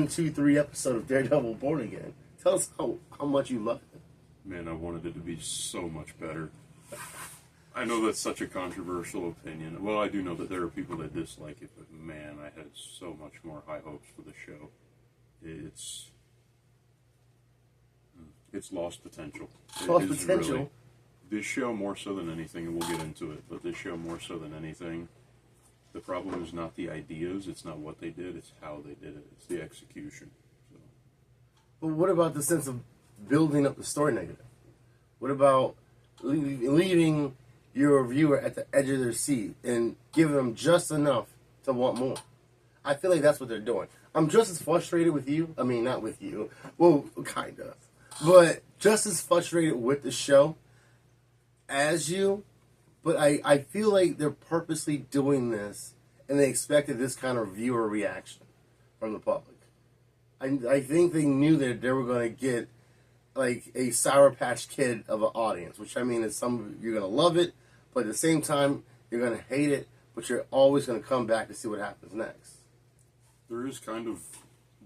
1, 2, 3 episode of Daredevil Born Again. Tell us how much you love it. Man, I wanted it to be so much better. I know that's such a controversial opinion. Well, I do know that there are people that dislike it, but man, I had so much more high hopes for the show. It's lost potential. Lost potential? Really, this show more so than anything, and we'll get into it, but this show more so than anything, the problem is not the ideas, it's not what they did, it's how they did it. It's the execution. So. But what about the sense of building up the story negative? What about leaving your viewer at the edge of their seat and giving them just enough to want more? I feel like that's what they're doing. I'm just as frustrated with you. I mean, not with you. Well, kind of. But just as frustrated with the show as you. But I feel like they're purposely doing this and they expected this kind of viewer reaction from the public. I think they knew that they were going to get like a Sour Patch Kid of an audience, which I mean is you're going to love it, but at the same time, you're going to hate it, but you're always going to come back to see what happens next. There is kind of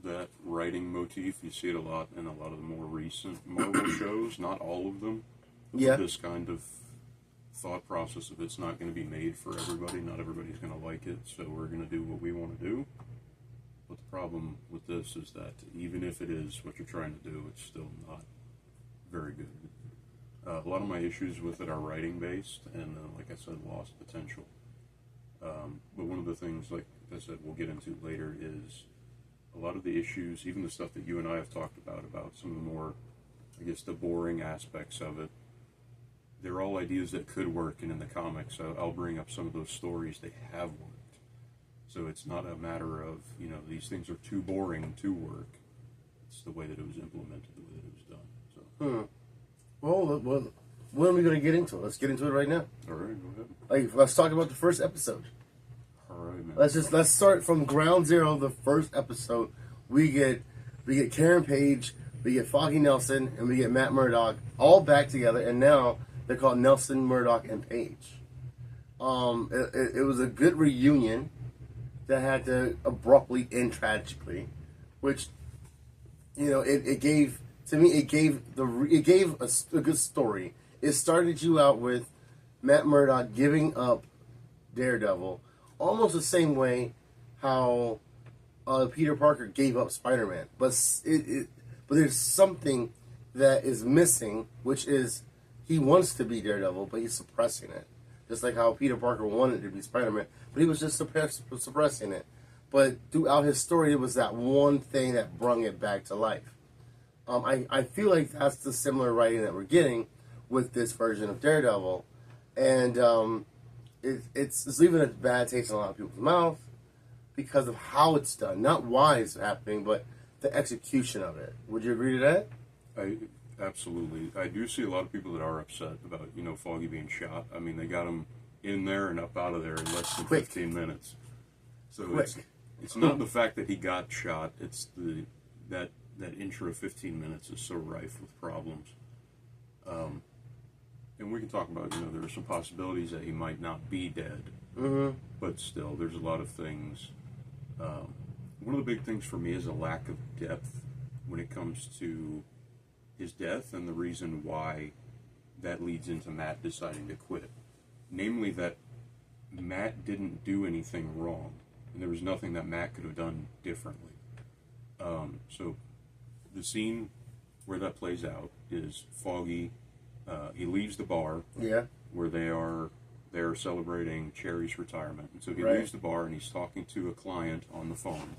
that writing motif. You see it a lot in a lot of the more recent Marvel shows, not all of them. Yeah. This kind of thought process of it's not going to be made for everybody, not everybody's going to like it, so we're going to do what we want to do. But the problem with this is that even if it is what you're trying to do, it's still not very good. A lot of my issues with it are writing based, and like I said, lost potential. But one of the things, like I said, we'll get into later is a lot of the issues, even the stuff that you and I have talked about some of the more, I guess, the boring aspects of it. They're all ideas that could work, and in the comics, I'll bring up some of those stories that have worked. So it's not a matter of, these things are too boring to work. It's the way that it was implemented, the way that it was done. So. Well, when are we going to get into it? Let's get into it right now. All right, go ahead. Let's talk about the first episode. All right, man. Let's start from ground zero. The first episode, we get Karen Page, we get Foggy Nelson, and we get Matt Murdock all back together, and now they're called Nelson, Murdock, and Page. It was a good reunion that had to abruptly end tragically, which, it gave a good story. It started you out with Matt Murdock giving up Daredevil, almost the same way how Peter Parker gave up Spider-Man. But there's something that is missing, which is he wants to be Daredevil, but he's suppressing it. Just like how Peter Parker wanted to be Spider-Man, but he was just suppressing it. But throughout his story, it was that one thing that brought it back to life. I feel like that's the similar writing that we're getting with this version of Daredevil. And it's leaving a bad taste in a lot of people's mouth because of how it's done. Not why it's happening, but the execution of it. Would you agree to that? Absolutely. I do see a lot of people that are upset about, Foggy being shot. I mean, they got him in there and up out of there in less than 15 minutes. So it's not the fact that he got shot. It's that intro 15 minutes is so rife with problems. And we can talk about, there are some possibilities that he might not be dead. Mm-hmm. But still, there's a lot of things. One of the big things for me is a lack of depth when it comes to his death and the reason why that leads into Matt deciding to quit. Namely that Matt didn't do anything wrong, and there was nothing that Matt could have done differently. So the scene where that plays out is Foggy, he leaves the bar where they're celebrating Cherry's retirement. And so he leaves the bar and he's talking to a client on the phone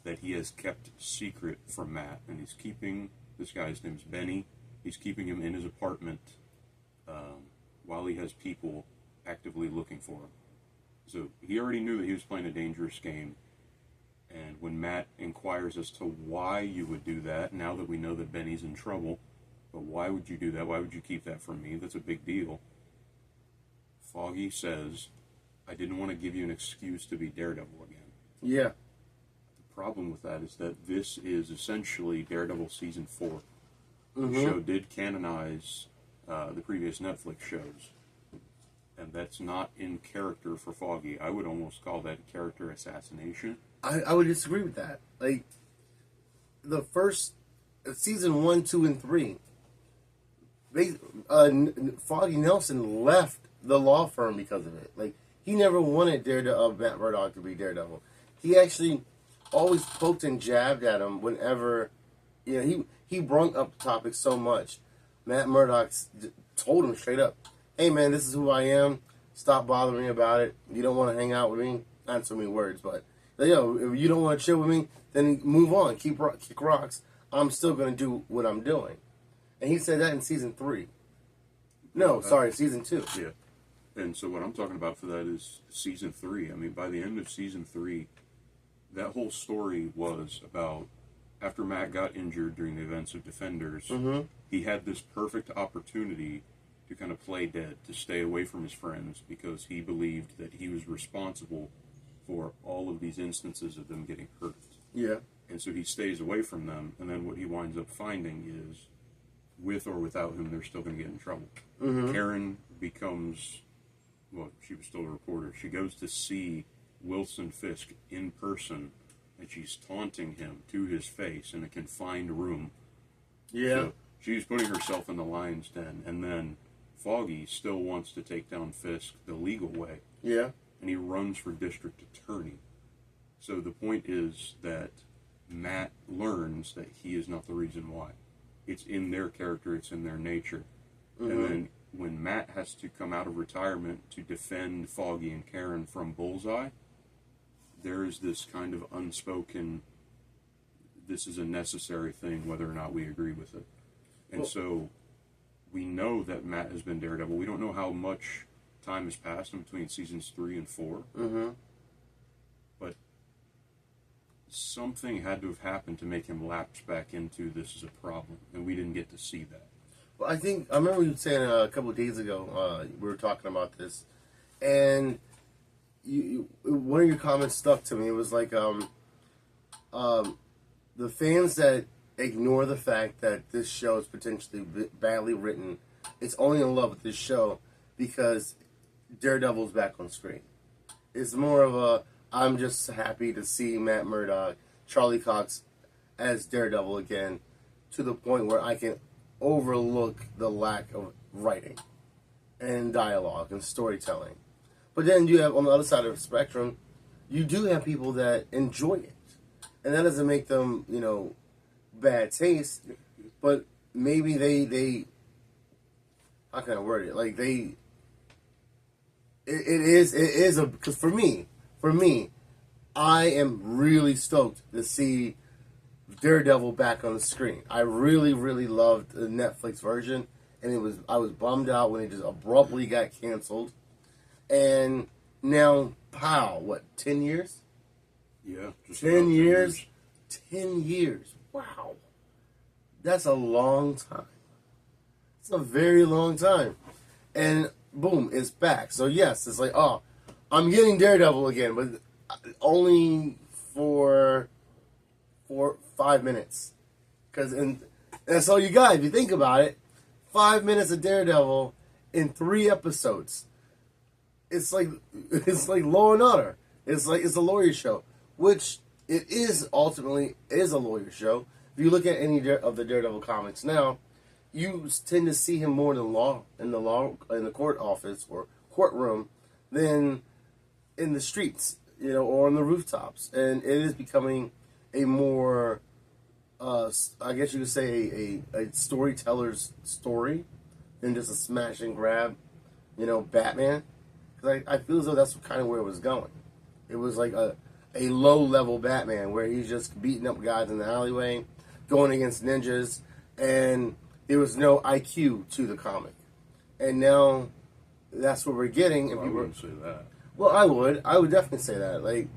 that he has kept secret from Matt, and he's keeping this guy's name's Benny. He's keeping him in his apartment while he has people actively looking for him. So he already knew that he was playing a dangerous game. And when Matt inquires as to why you would do that, now that we know that Benny's in trouble, but why would you do that? Why would you keep that from me? That's a big deal. Foggy says, I didn't want to give you an excuse to be Daredevil again. Yeah. The problem with that is that this is essentially Daredevil Season 4. Mm-hmm. The show did canonize the previous Netflix shows, and that's not in character for Foggy. I would almost call that character assassination. I would disagree with that. Like, the first season 1, 2, and 3, Foggy Nelson left the law firm because of it. Like, he never wanted Matt Murdock to be Daredevil. He actually always poked and jabbed at him whenever, he brung up the topic so much. Matt Murdock told him straight up, "Hey man, this is who I am. Stop bothering me about it. You don't want to hang out with me." Not so many words, but if you don't want to chill with me, then move on. Kick rocks. I'm still going to do what I'm doing. And he said that in season 3. No, sorry, season 2. Yeah. And so what I'm talking about for that is season 3. I mean, by the end of season 3, that whole story was about after Matt got injured during the events of Defenders, he had this perfect opportunity to kind of play dead, to stay away from his friends, because he believed that he was responsible for all of these instances of them getting hurt. Yeah. And so he stays away from them, and then what he winds up finding is, with or without him, they're still going to get in trouble. Karen becomes, well, she was still a reporter. She goes to see Wilson Fisk in person, and she's taunting him to his face in a confined room. Yeah. So she's putting herself in the lion's den, and then Foggy still wants to take down Fisk the legal way. Yeah. And he runs for district attorney. So the point is that Matt learns that he is not the reason why. It's in their character, it's in their nature. And then when Matt has to come out of retirement to defend Foggy and Karen from Bullseye, there is this kind of unspoken, this is a necessary thing whether or not we agree with it. And so we know that Matt has been Daredevil. We don't know how much time has passed in between seasons 3 and 4. But something had to have happened to make him lapse back into this is a problem, and we didn't get to see that. Well, I remember you saying a couple of days ago, we were talking about this, and one of your comments stuck to me. It was like, the fans that ignore the fact that this show is potentially badly written, it's only in love with this show because Daredevil's back on screen. It's more of a, I'm just happy to see Matt Murdock, Charlie Cox as Daredevil again, to the point where I can overlook the lack of writing and dialogue and storytelling. But then you have, on the other side of the spectrum, you do have people that enjoy it. And that doesn't make them, bad taste, but maybe they how can I word it? Like it is a, because for me, I am really stoked to see Daredevil back on the screen. I really, really loved the Netflix version, and I was bummed out when it just abruptly got canceled. And now, pow, 10 years? Yeah. Just 10 years? 10 years. Wow. That's a long time. It's a very long time. And boom, it's back. So yes, it's like, oh, I'm getting Daredevil again, but only for 5 minutes. And that's all you got. If you think about it, 5 minutes of Daredevil in 3 episodes. It's like Law and Order. It's a lawyer show, which it is ultimately is a lawyer show. If you look at any of the Daredevil comics now, you tend to see him more in the court office or courtroom than in the streets, or on the rooftops. And it is becoming a more, I guess you could say, a storyteller's story than just a smash and grab, Batman. Because I feel as though that's kind of where it was going. It was like a low-level Batman where he's just beating up guys in the alleyway, going against ninjas, and there was no IQ to the comic. And now that's what we're getting. And I wouldn't say that. Well, I would definitely say that.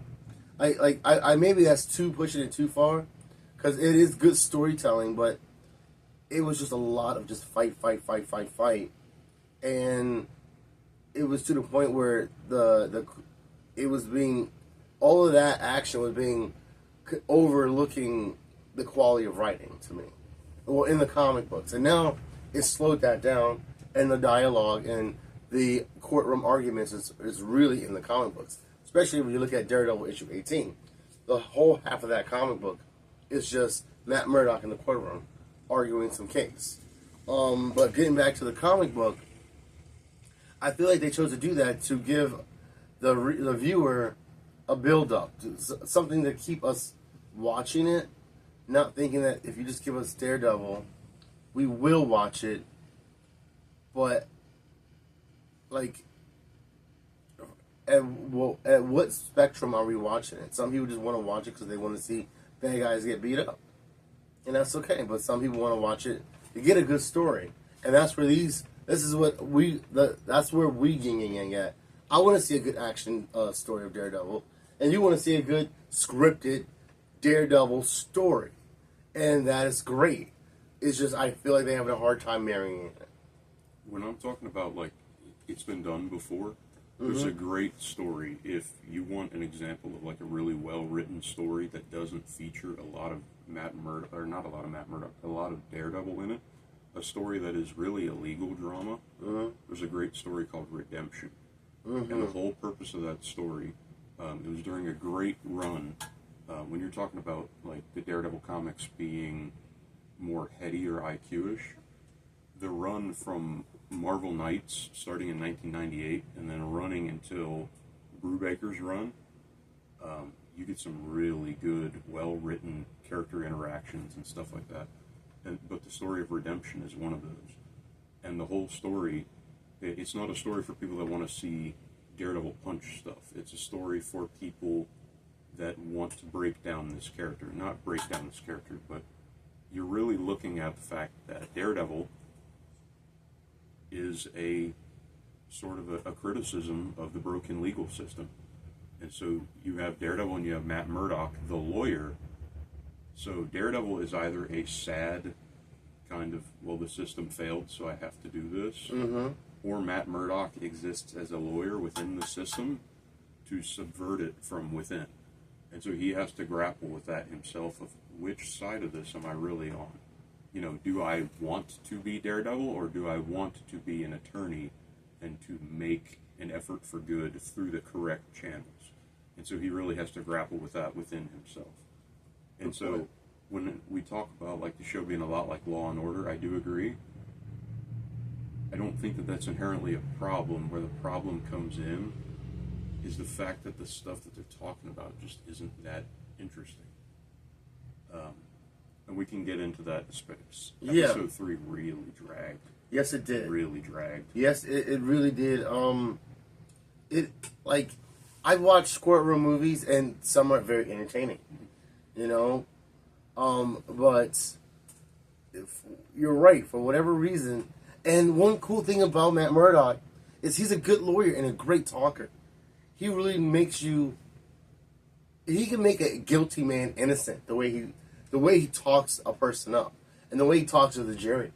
I maybe that's pushing it too far, because it is good storytelling, but it was just a lot of just fight, and it was to the point where all of that action was being overlooking the quality of writing to me, well, in the comic books. And now it's slowed that down, and the dialogue and the courtroom arguments is really in the comic books. Especially when you look at Daredevil issue 18. The whole half of that comic book is just Matt Murdock in the courtroom arguing some case. But getting back to the comic book, I feel like they chose to do that to give the viewer a build-up, something to keep us watching it, not thinking that if you just give us Daredevil, we will watch it, but, like, at what spectrum are we watching it? Some people just want to watch it because they want to see bad guys get beat up, and that's okay, but some people want to watch it to get a good story, and that's where that's where we yin at. I want to see a good action story of Daredevil, and you want to see a good scripted Daredevil story, and that is great. It's just I feel like they have a hard time marrying it. When I'm talking about, like, it's been done before, there's a great story. If you want an example of, like, a really well-written story that doesn't feature a lot of Matt Murdock, or not a lot of Matt Murdock, a lot of Daredevil in it, a story that is really a legal drama, there's a great story called Redemption. And the whole purpose of that story, it was during a great run, when you're talking about, like, the Daredevil comics being more heady or IQ-ish, the run from Marvel Knights starting in 1998 and then running until Brubaker's run, you get some really good, well-written character interactions and stuff like that. But the story of Redemption is one of those. And the whole story, it's not a story for people that want to see Daredevil punch stuff. It's a story for people that want to break down this character. Not break down this character, but you're really looking at the fact that Daredevil is a sort of a criticism of the broken legal system. And so you have Daredevil and you have Matt Murdock, the lawyer. So Daredevil is either a sad kind of, well, the system failed, so I have to do this, or Matt Murdock exists as a lawyer within the system to subvert it from within. And so he has to grapple with that himself of which side of this am I really on? You know, do I want to be Daredevil or do I want to be an attorney and to make an effort for good through the correct channels? And so he really has to grapple with that within himself. And so when we talk about, like, the show being a lot like Law and Order, I do agree. I don't think that that's inherently a problem. Where the problem comes in is the fact that the stuff that they're talking about just isn't that interesting. And we can get into that in space. Episode 3 really dragged. Yes, it did. It really dragged. Yes, it really did. I've watched courtroom movies, and some are very entertaining, you know? But if you're right, for whatever reason. And one cool thing about Matt Murdock is he's a good lawyer and a great talker. He really makes you... He can make a guilty man innocent, the way he talks a person up, and the way he talks to the jury.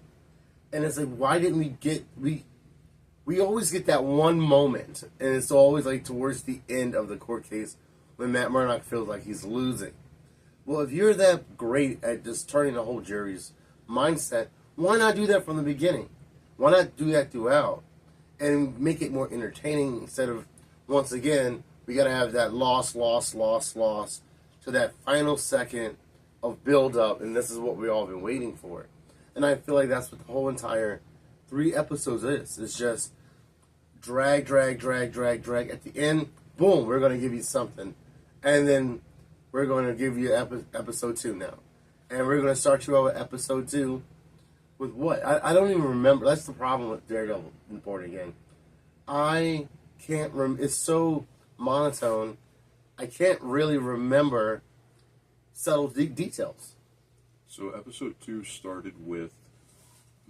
And it's like, why didn't we get... We always get that one moment, and it's always like towards the end of the court case when Matt Murdock feels like he's losing. Well, if you're that great at just turning the whole jury's mindset, why not do that from the beginning? Why not do that throughout and make it more entertaining instead of, once again, we got to have that loss to that final second of build-up, and this is what we've all been waiting for. And I feel like that's what the whole entire 3 episodes is. It's just drag. At the end, boom, we're going to give you something. And then we're going to give you episode 2 now. And we're going to start you out with episode 2 with what? I don't even remember. That's the problem with Daredevil Born Again. I can't remember. It's so monotone. I can't really remember subtle details. So episode 2 started with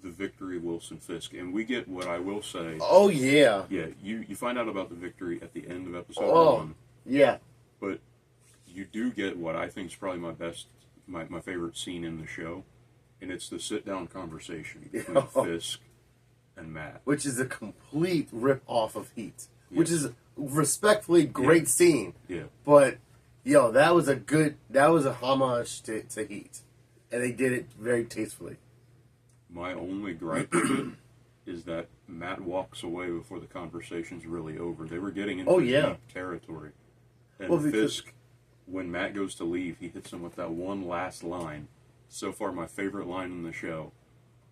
the victory of Wilson Fisk, and we get what I will say. Oh, yeah. Yeah, you find out about the victory at the end of episode 1. Yeah. But you do get what I think is probably my favorite scene in the show, and it's the sit-down conversation between Fisk and Matt. Which is a complete rip-off of Heat. Yes. Which is a respectfully great scene. Yeah. But, that was a homage to Heat. And they did it very tastefully. My only gripe with it is that Matt walks away before the conversation's really over. They were getting into deep territory. And Fisk, when Matt goes to leave, he hits him with that one last line. so far my favorite line in the show,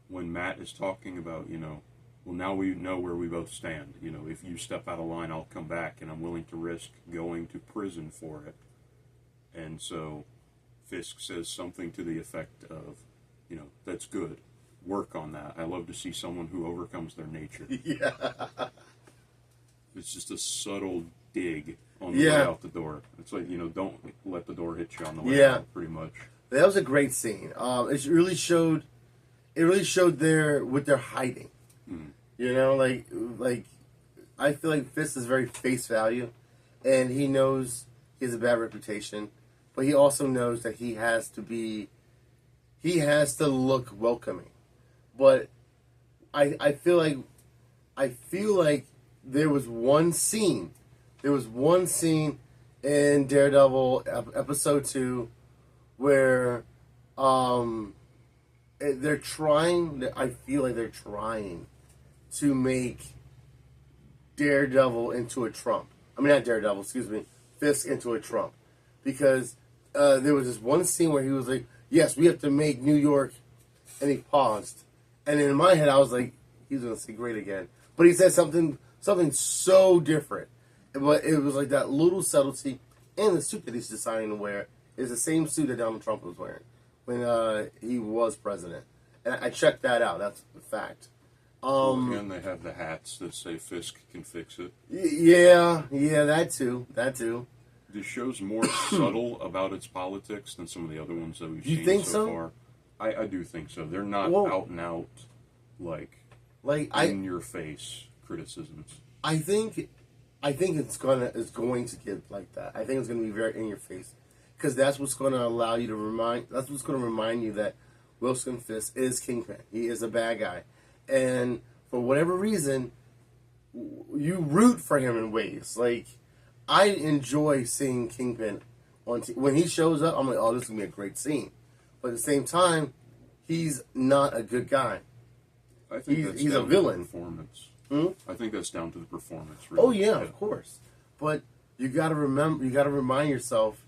when Matt is talking about, well, now we know where we both stand. If you step out of line, I'll come back, and I'm willing to risk going to prison for it. And so Fisk says something to the effect of, that's good. Work on that. I love to see someone who overcomes their nature. Yeah. It's just a subtle dig on the way out the door. It's like, don't let the door hit you on the way out, pretty much. That was a great scene. It really showed there what they're hiding. Like I feel like Fisk is very face value, and he knows he has a bad reputation, but he also knows that he has to look welcoming. But I feel like there was one scene in Daredevil episode 2 where they're trying. I feel like they're trying to make Daredevil into a Trump. I mean, not Daredevil. Excuse me, Fisk into a Trump, because there was this one scene where he was like, "Yes, we have to make New York," and he paused, and in my head I was like, "He's gonna say great again," but he said something so different. But it was like that little subtlety, and the suit that he's deciding to wear is the same suit that Donald Trump was wearing when he was president. And I checked that out. That's a fact. And they have the hats that say Fisk can fix it. Yeah, that too. The show's more subtle about its politics than some of the other ones that we've You seen think so so? far. I do think so. They're not out and out, in your face criticisms. I think it's going to get like that. I think it's going to be very in your face, because that's what's going to allow you to remind. That's what's going to remind you that Wilson Fisk is Kingpin. He is a bad guy, and for whatever reason, you root for him in ways. Like, I enjoy seeing Kingpin when he shows up. I'm like, oh, this is gonna be a great scene. But at the same time, he's not a good guy. I think he's a villain. Performance. Hmm? I think that's down to the performance. Really. Oh yeah, of course. But you got to remind yourself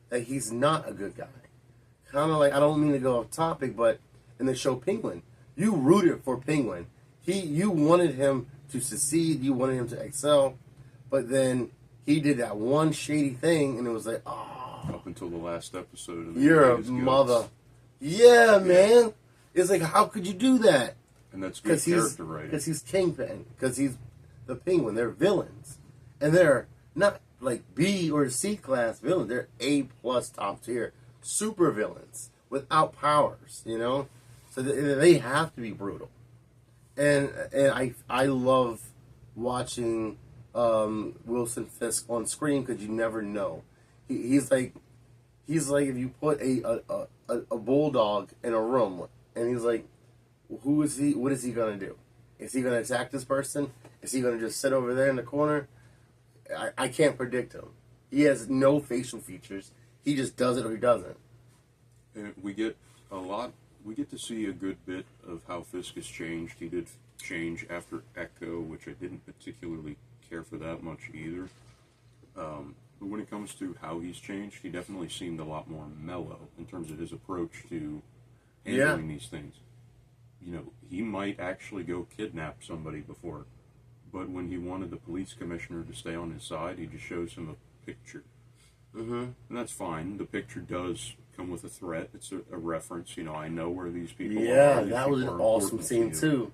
that he's not a good guy. Kind of like, I don't mean to go off topic, but in the show Penguin, you rooted for Penguin. You wanted him to succeed. You wanted him to excel. But then he did that one shady thing, and it was like, oh. Up until the last episode. You're a mother. Yeah, man. It's like, how could you do that? And that's good character writing. Because he's Kingpin. Because he's the Penguin. They're villains. And they're not like B or C class villains. They're A+ top tier super villains without powers, So they have to be brutal. And I love watching Wilson Fisk on screen, because you never know. He's like if you put a bulldog in a room, and he's like, who is he? What is he gonna do? Is he gonna attack this person? Is he gonna just sit over there in the corner? I can't predict him. He has no facial features. He just does it or he doesn't. And we get to see a good bit of how Fisk has changed. He did change after Echo, which I didn't particularly care for that much either. But when it comes to how he's changed, he definitely seemed a lot more mellow in terms of his approach to handling these things. He might actually go kidnap somebody before, but when he wanted the police commissioner to stay on his side, he just shows him a picture. Mm-hmm. And that's fine. The picture does come with a threat. It's a reference. I know where these people are. Yeah, that was an awesome scene, too.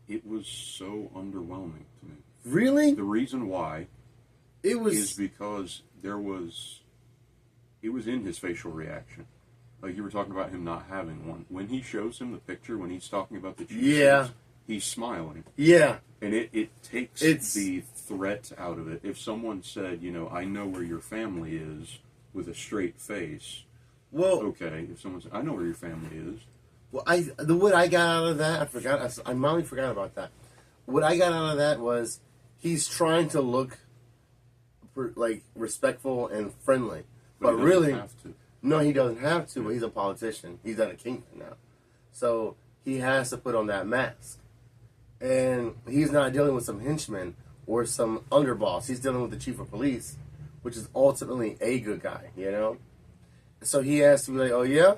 It was so underwhelming to me. Really? The reason why is because it was in his facial reaction. Like you were talking about him not having one. When he shows him the picture, when he's talking about the cheese, he's smiling. Yeah. And it takes the threat out of it. If someone said, I know where your family is, with a straight face, well, okay. If someone said, I know where your family is. Well, what I got out of that, I finally forgot about that. What I got out of that was he's trying to look respectful and friendly, but he really, have to. No, he doesn't have to. But he's a politician. He's not a kingpin now, so he has to put on that mask, and he's not dealing with some henchman or some underboss. He's dealing with the chief of police, which is ultimately a good guy, So he has to be like, oh yeah,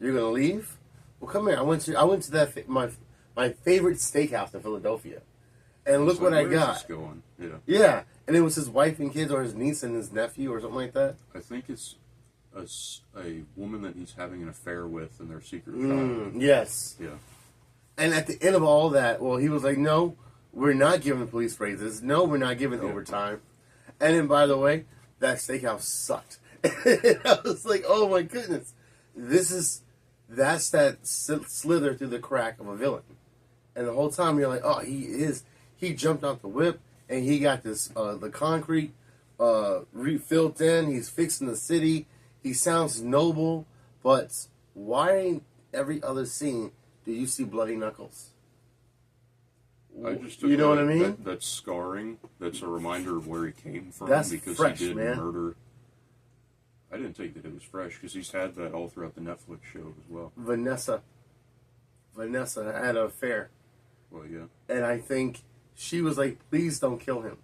You're gonna leave? Well, come here. I went to my favorite steakhouse in Philadelphia, and look So what I where is got. this going? Yeah. Yeah, and it was his wife and kids, or his niece and his nephew, or something like that. I think it's a woman that he's having an affair with, and their secret child. Yes. Yeah. And at the end of all that, well, he was like, "No, we're not giving the police raises. No, we're not giving overtime." And then, by the way, that steakhouse sucked. I was like, "Oh my goodness, that's that slither through the crack of a villain." And the whole time you're like, "Oh, he jumped out the whip and he got this the concrete refilled in. He's fixing the city. He sounds noble, but why ain't every other scene do you see bloody knuckles?" I just took You know what I mean? That's scarring. That's a reminder of where he came from. That's because fresh, he did man. murder. I didn't think that it was fresh because he's had that all throughout the Netflix show as well. Vanessa had an affair, Well, yeah. and I think she was like, "Please don't kill him,"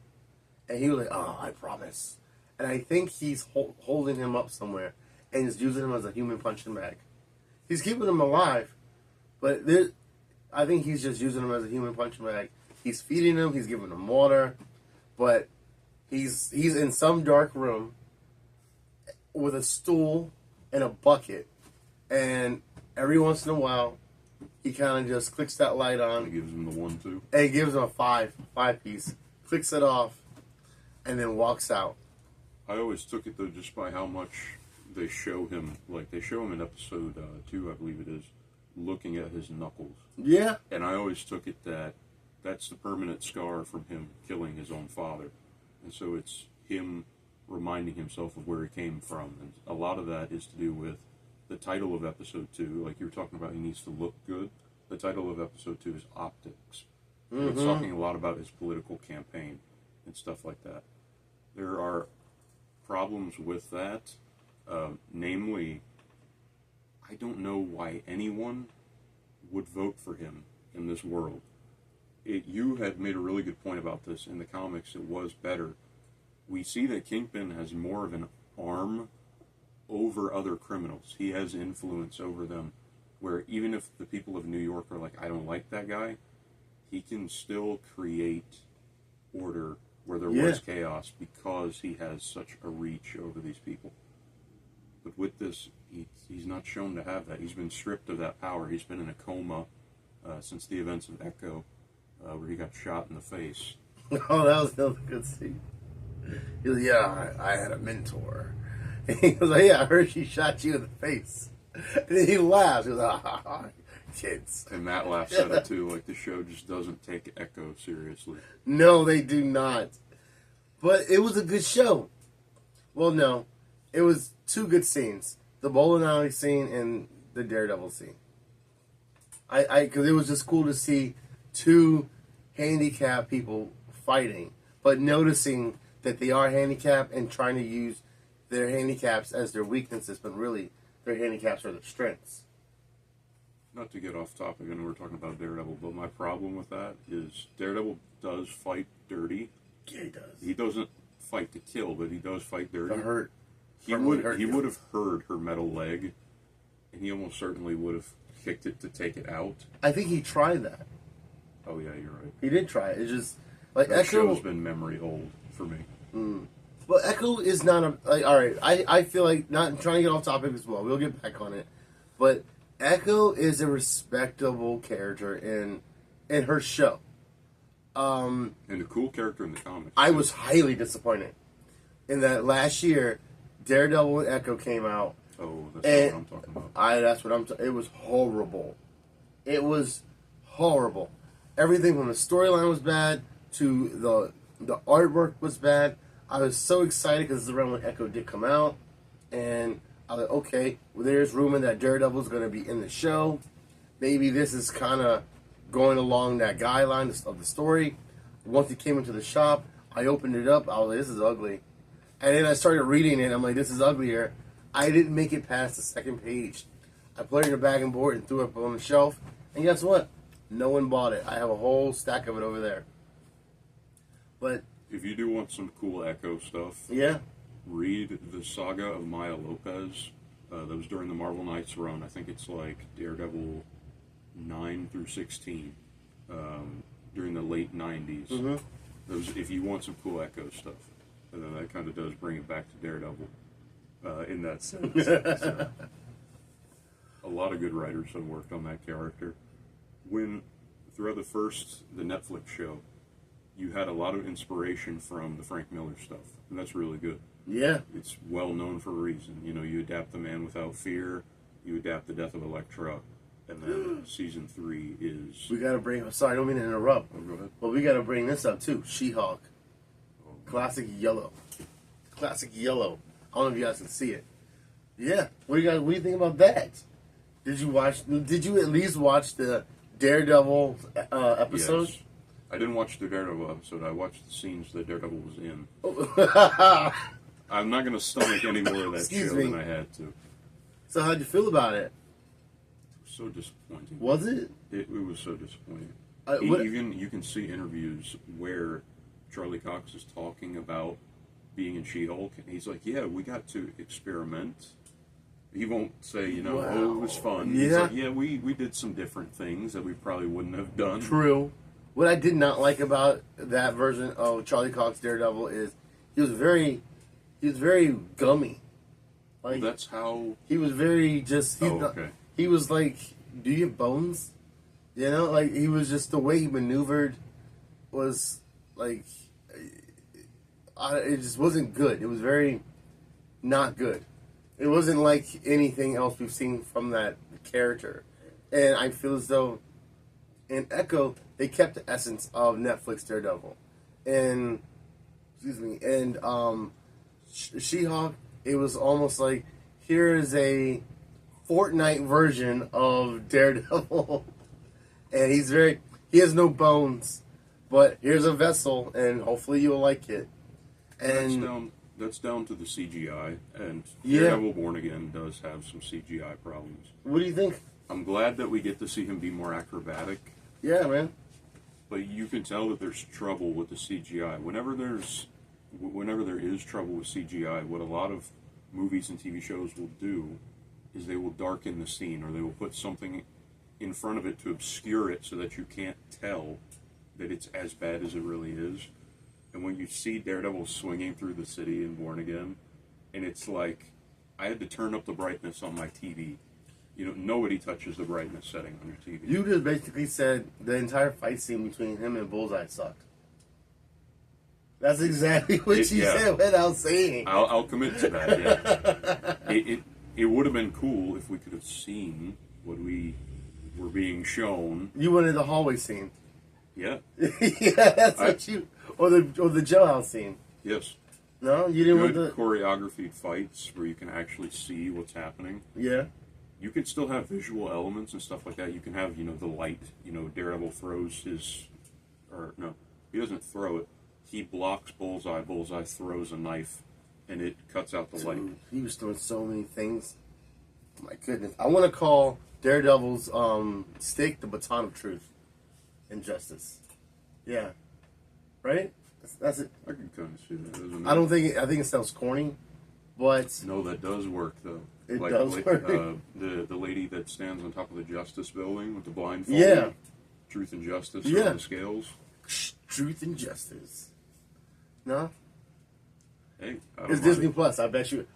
and he was like, "Oh, I promise." And I think he's holding him up somewhere and is using him as a human punching bag. He's keeping him alive, but I think he's just using him as a human punching bag. He's feeding him, he's giving him water, but he's in some dark room with a stool and a bucket, and every once in a while, he kind of just clicks that light He on gives him the 1-2. and he gives him a five piece, clicks it off, and then walks out. I always took it though just by how much they show him. Like they show him in episode 2, I believe it is, looking at his knuckles. Yeah, And I always took it that that's the permanent scar from him killing his own father. And so it's him reminding himself of where he came from. And a lot of that is to do with the title of episode 2. Like you were talking about, he needs to look good. The title of episode 2 is Optics. And it's talking a lot about his political campaign and stuff like that. There are problems with that. Namely, I don't know why anyone would vote for him in this world. You had made a really good point about this. In the comics, it was better. We see that Kingpin has more of an arm over other criminals. He has influence over them, where even if the people of New York are like, "I don't like that guy," he can still create order where there was chaos because he has such a reach over these people. But with this, he's not shown to have that. He's been stripped of that power. He's been in a coma since the events of Echo, where he got shot in the face. Oh, that was another good scene. He was like, "Yeah, I had a mentor." And he was like, "Yeah, I heard she shot you in the face." And then he laughs. He was like, "Ha, ha, ha, kids." And Matt laughs at it too. Like the show just doesn't take Echo seriously. No, they do not. But it was a good show. Well, no. It was two good scenes. The bowling alley scene and the Daredevil scene. Because it was just cool to see two handicapped people fighting, but noticing that they are handicapped and trying to use their handicaps as their weaknesses, but really their handicaps are their strengths. Not to get off topic, I know we're talking about Daredevil, but my problem with that is Daredevil does fight dirty. Yeah, he does. He doesn't fight to kill, but he does fight dirty. To hurt. He would have heard her metal leg, and he almost certainly would have kicked it to take it out. I think he tried that. Oh yeah, you're right. He did try it. It's just like That Echo. show's been memory hold for me. Well, Echo is not a like. All right, I feel like not trying to get off topic as well. We'll get back on it, but Echo is a respectable character in her show. And a cool character in the comics. I was highly disappointed in that last year. Daredevil and Echo came out. Oh, that's not what I'm talking about. That's what I'm. It was horrible. It was horrible. Everything from the storyline was bad to the artwork was bad. I was so excited because it's around when Echo did come out, and I was like, okay, well, there's rumor that Daredevil's going to be in the show. Maybe this is kind of going along that guideline of the story. Once it came into the shop, I opened it up. I was like, this is ugly. And then I started reading it. I'm like, this is uglier. I didn't make it past the second page. I put it in a bag and board and threw it up on the shelf. And guess what? No one bought it. I have a whole stack of it over there. But If you do want some cool Echo stuff, yeah, read the Saga of Maya Lopez. That was during the Marvel Knights run. I think it's like Daredevil 9 through 16, during the late 90s. Mm-hmm. Those, if you want some cool Echo stuff, that kind of does bring it back to Daredevil in that sense. So, a lot of good writers have worked on that character. Throughout the Netflix show, you had a lot of inspiration from the Frank Miller stuff, and that's really good. Yeah. It's well known for a reason. You know, you adapt The Man Without Fear, you adapt The Death of Elektra, and then season 3 is... We gotta bring... Sorry, I don't mean to interrupt. Oh, go ahead. But we gotta bring this up, too. She-Hulk. Classic yellow. Classic yellow. I don't know if you guys can see it. Yeah. What do you think about that? Did you at least watch the Daredevil episode? Yes. I didn't watch the Daredevil episode. I watched the scenes that Daredevil was in. I'm not going to stomach any more of that show than I had to. So how'd you feel about it? It was so disappointing. Was it? It was so disappointing. Even you can see interviews where Charlie Cox is talking about being in She-Hulk, and he's like, yeah, we got to experiment. He won't say, wow. Oh, it was fun. Yeah. He's like, yeah, we did some different things that we probably wouldn't have done. True. What I did not like about that version of Charlie Cox Daredevil is he was very gummy. Like, Well, that's how... He was very just... okay. He was like, do you have bones? You know, like, he was just, the way he maneuvered was, like, it just wasn't good. It was very not good. It wasn't like anything else we've seen from that character. And I feel as though in Echo, they kept the essence of Netflix Daredevil. And, She-Hulk, it was almost like, here is a Fortnite version of Daredevil. And he has no bones, but here's a vessel, and hopefully you'll like it. And that's down to the CGI, and Yeah. Daredevil Born Again does have some CGI problems. what do you think? I'm glad that we get to see him be more acrobatic, Yeah, man. but you can tell that there's trouble with the CGI. Whenever there is trouble with CGI, what a lot of movies and TV shows will do is they will darken the scene, or they will put something in front of it to obscure it so that you can't tell that it's as bad as it really is. And when you see Daredevil swinging through the city in Born Again, and it's like, I had to turn up the brightness on my TV. Nobody touches the brightness setting on your TV. You just basically said the entire fight scene between him and Bullseye sucked. That's exactly what you said without saying. I'll commit to that, yeah. It would have been cool if we could have seen what we were being shown. You wanted the hallway scene. Yeah. Yeah, that's what you... Or the jailhouse scene. Yes. No? You didn't want Good the... choreographed fights where you can actually see what's happening. Yeah. You can still have visual elements and stuff like that. You can have, the light. Daredevil throws his... Or, no, he doesn't throw it. He blocks Bullseye. Bullseye throws a knife, and it cuts out the light. Dude, he was doing so many things. Oh my goodness. I want to call Daredevil's stick the baton of truth and justice. Yeah. Right? That's it. I can kind of see that. Doesn't I don't think I think it sounds corny, but No, that does work, though. It does work. The lady that stands on top of the Justice Building with the blindfold. Yeah. Truth and Justice Yeah. on the scales. truth and justice. No? Hey, I don't It's mind Disney it. Plus. I bet you.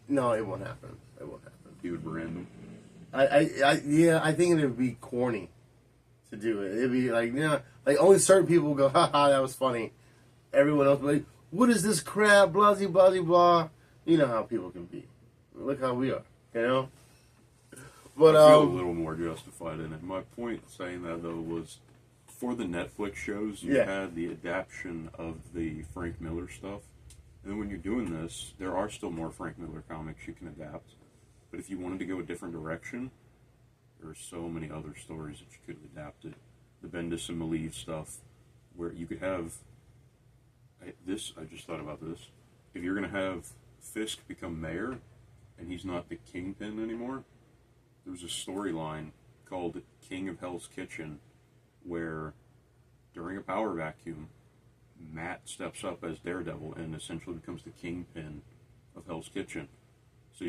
No, it won't happen. It won't happen. You would random. I think it would be corny to do it. It'd be like, like only certain people will go, haha, that was funny. Everyone else will be like, what is this crap? Blah, blah, blah, blah. You know how people can be. Look how we are, But, I feel a little more justified in it. My point saying that, though, was for the Netflix shows, you had the adaptation of the Frank Miller stuff. And then when you're doing this, there are still more Frank Miller comics you can adapt. But if you wanted to go a different direction, there are so many other stories that you could have adapted. The Bendis and Malieve stuff, where you could have... I just thought about this. If you're going to have Fisk become mayor, and he's not the kingpin anymore, there's a storyline called King of Hell's Kitchen, where during a power vacuum, Matt steps up as Daredevil and essentially becomes the kingpin of Hell's Kitchen. So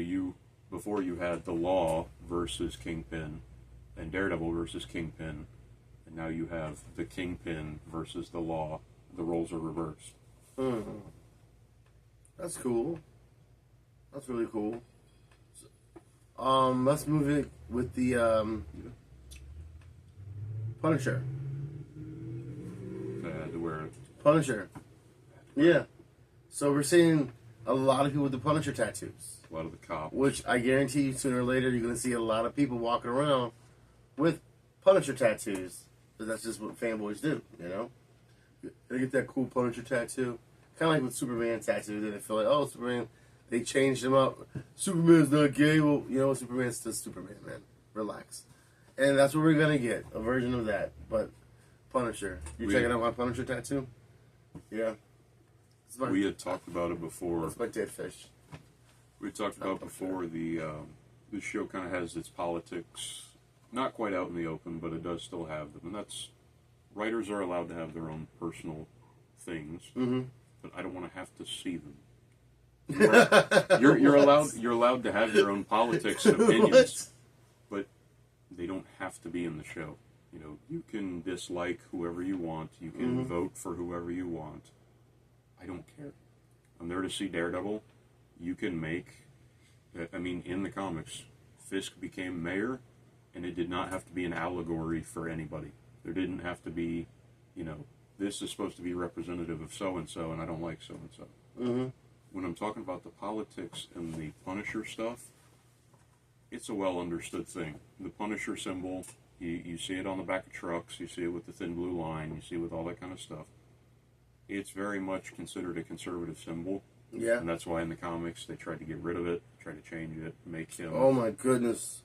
before you had the Law versus Kingpin, and Daredevil versus Kingpin, and now you have the Kingpin versus the Law. The roles are reversed. Mm. That's cool. That's really cool. Let's move it with the Punisher. I had to wear it. Punisher. Yeah. So we're seeing a lot of people with the Punisher tattoos. A lot of the cops. Which I guarantee you, sooner or later, you're going to see a lot of people walking around with Punisher tattoos. But that's just what fanboys do, you know? They get that cool Punisher tattoo. Kind of like with Superman tattoos. They feel like, oh, Superman, they changed him up. Superman's not gay. Well, you know, Superman's still Superman, man. Relax. And that's what we're going to get, a version of that. But Punisher. You checking out my Punisher tattoo? Yeah. We had talked about it before. It's my dead fish. We talked about before the show kind of has its politics, not quite out in the open, but it does still have them, and that's writers are allowed to have their own personal things, but I don't want to have to see them. You're allowed to have your own politics and opinions, but they don't have to be in the show. You know, you can dislike whoever you want, you can vote for whoever you want. I don't care. I'm there to see Daredevil. You can make, I mean, in the comics, Fisk became mayor, and it did not have to be an allegory for anybody. There didn't have to be, you know, this is supposed to be representative of so-and-so, and I don't like so-and-so. When I'm talking about the politics and the Punisher stuff, it's a well-understood thing. The Punisher symbol, you see it on the back of trucks, you see it with the thin blue line, you see it with all that kind of stuff. It's very much considered a conservative symbol. Yeah. And that's why in the comics they tried to get rid of it, tried to change it, make him... Oh my goodness.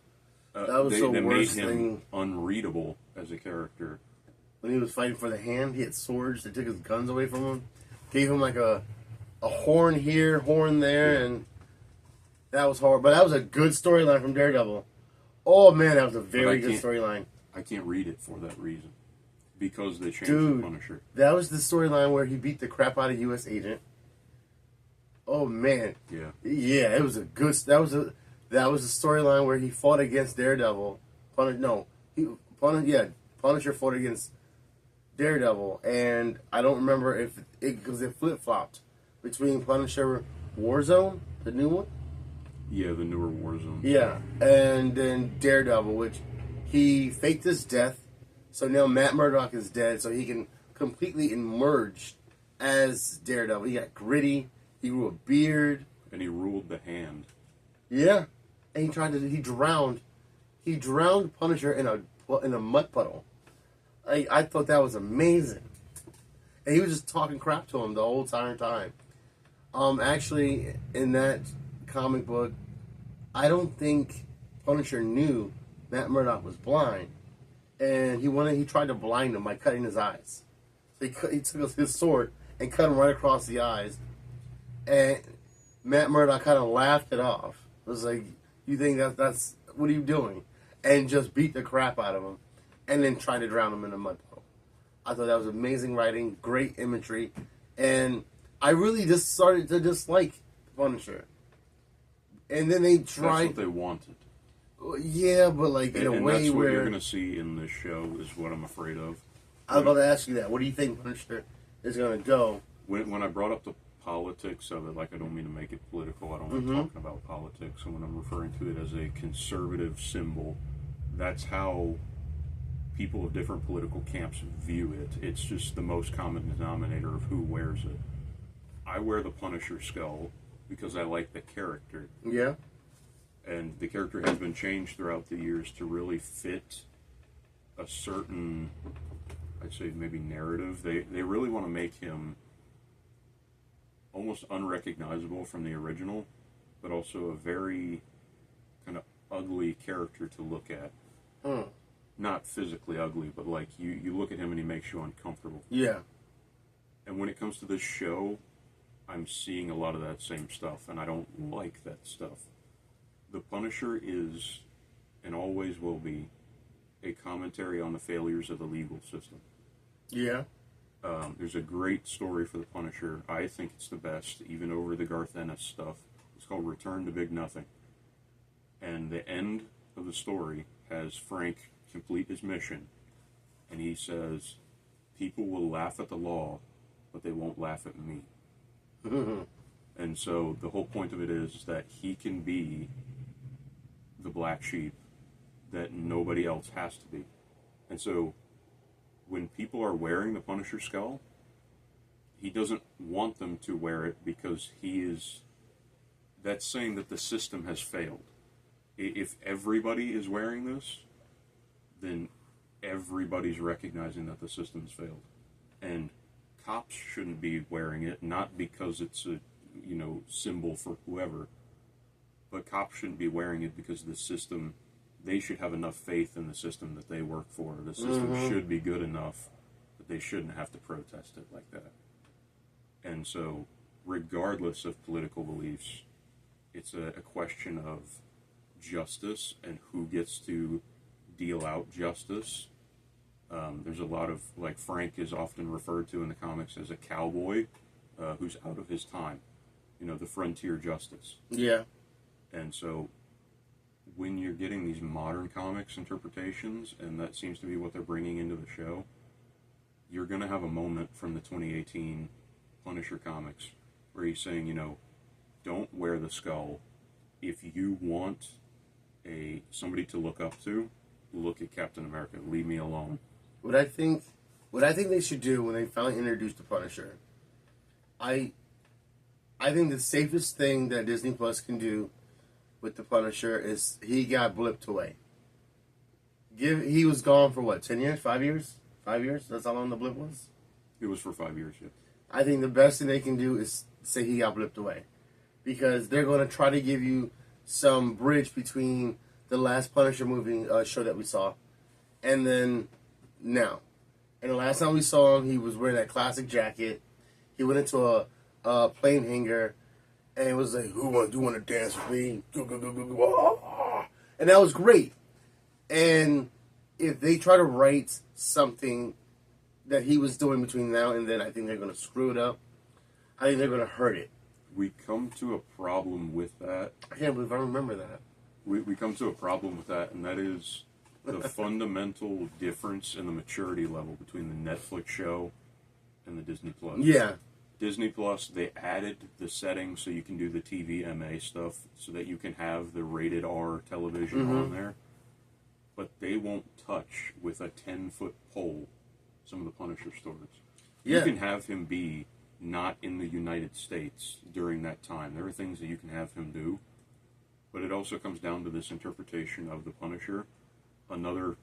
That was the worst thing. They made him thing. unreadable as a character. When he was fighting for the hand, he had swords. They took his guns away from him. Gave him like a horn here, horn there, and that was horrible. But that was a good storyline from Daredevil. Oh man, that was a very good storyline. I can't read it for that reason. Because they changed the Punisher. That was the storyline where he beat the crap out of U.S. Agent. Oh man. Yeah. Yeah, it was a good. That was the storyline where he fought against Daredevil. Punisher fought against Daredevil, and I don't remember if because it flip flopped between Punisher Warzone, the new one. Yeah, the newer Warzone. Yeah, and then Daredevil, which he faked his death, so now Matt Murdock is dead, so he can completely emerge as Daredevil. He got gritty. He grew a beard, and he ruled the hand. Yeah, and he drowned Punisher in a mud puddle. I thought that was amazing, and he was just talking crap to him the whole entire time. Actually, in that comic book, I don't think Punisher knew Matt Murdock was blind, and he tried to blind him by cutting his eyes. So he took his sword and cut him right across the eyes, and Matt Murdock kind of laughed it off. It was like, you think that's what are you doing? And just beat the crap out of him, and then tried to drown him in a mud puddle. I thought that was amazing writing, great imagery, and I really just started to dislike Punisher. And then they tried. That's what they wanted. Yeah, but like in a way that's what where you're going to see in this show is what I'm afraid of. I was about to ask you that. What do you think Punisher is going to go? When I brought up the politics of it, like I don't mean to make it political. I don't like talking about politics. And when I'm referring to it as a conservative symbol, that's how people of different political camps view it. It's just the most common denominator of who wears it. I wear the Punisher skull because I like the character. Yeah. And the character has been changed throughout the years to really fit a certain, I'd say maybe narrative. They really want to make him almost unrecognizable from the original, but also a very kind of ugly character to look at. Not physically ugly, but like you look at him and he makes you uncomfortable. Yeah. And when it comes to this show, I'm seeing a lot of that same stuff, and I don't like that stuff. The Punisher is, and always will be, a commentary on the failures of the legal system. Yeah. There's a great story for the Punisher. I think it's the best, even over the Garth Ennis stuff. It's called Return to Big Nothing. And the end of the story has Frank complete his mission, and he says, "People will laugh at the law, but they won't laugh at me." And so the whole point of it is that he can be the black sheep that nobody else has to be. And so when people are wearing the Punisher skull, he doesn't want them to wear it because that's saying that the system has failed. If everybody is wearing this, then everybody's recognizing that the system's failed. And cops shouldn't be wearing it, not because it's a symbol for whoever, but cops shouldn't be wearing it because the system, they should have enough faith in the system that they work for. The system should be good enough that they shouldn't have to protest it like that. And so, regardless of political beliefs, it's a question of justice and who gets to deal out justice. There's a lot of, like, Frank is often referred to in the comics as a cowboy who's out of his time. The frontier justice. Yeah. And so when you're getting these modern comics interpretations, and that seems to be what they're bringing into the show, you're going to have a moment from the 2018 Punisher comics where he's saying, don't wear the skull. If you want somebody to look up to, look at Captain America. Leave me alone. What I think they should do when they finally introduce the Punisher, I think the safest thing that Disney Plus can do with the Punisher is he got blipped away. He was gone for what, 10 years? 5 years? 5 years? That's how long the blip was? It was for 5 years, yeah. I think the best thing they can do is say he got blipped away. Because they're going to try to give you some bridge between the last Punisher movie show that we saw and then now. And the last time we saw him, he was wearing that classic jacket. He went into a plane hangar, and it was like, do you want to dance with me? And that was great. And if they try to write something that he was doing between now and then, I think they're going to screw it up. I think they're going to hurt it. We come to a problem with that. I can't believe I remember that. We come to a problem with that, and that is the fundamental difference in the maturity level between the Netflix show and the Disney Plus. Yeah. Disney Plus, they added the settings so you can do the TVMA stuff so that you can have the rated R television on there. But they won't touch with a 10-foot pole some of the Punisher stories. Yeah. You can have him be not in the United States during that time. There are things that you can have him do. But it also comes down to this interpretation of the Punisher. Another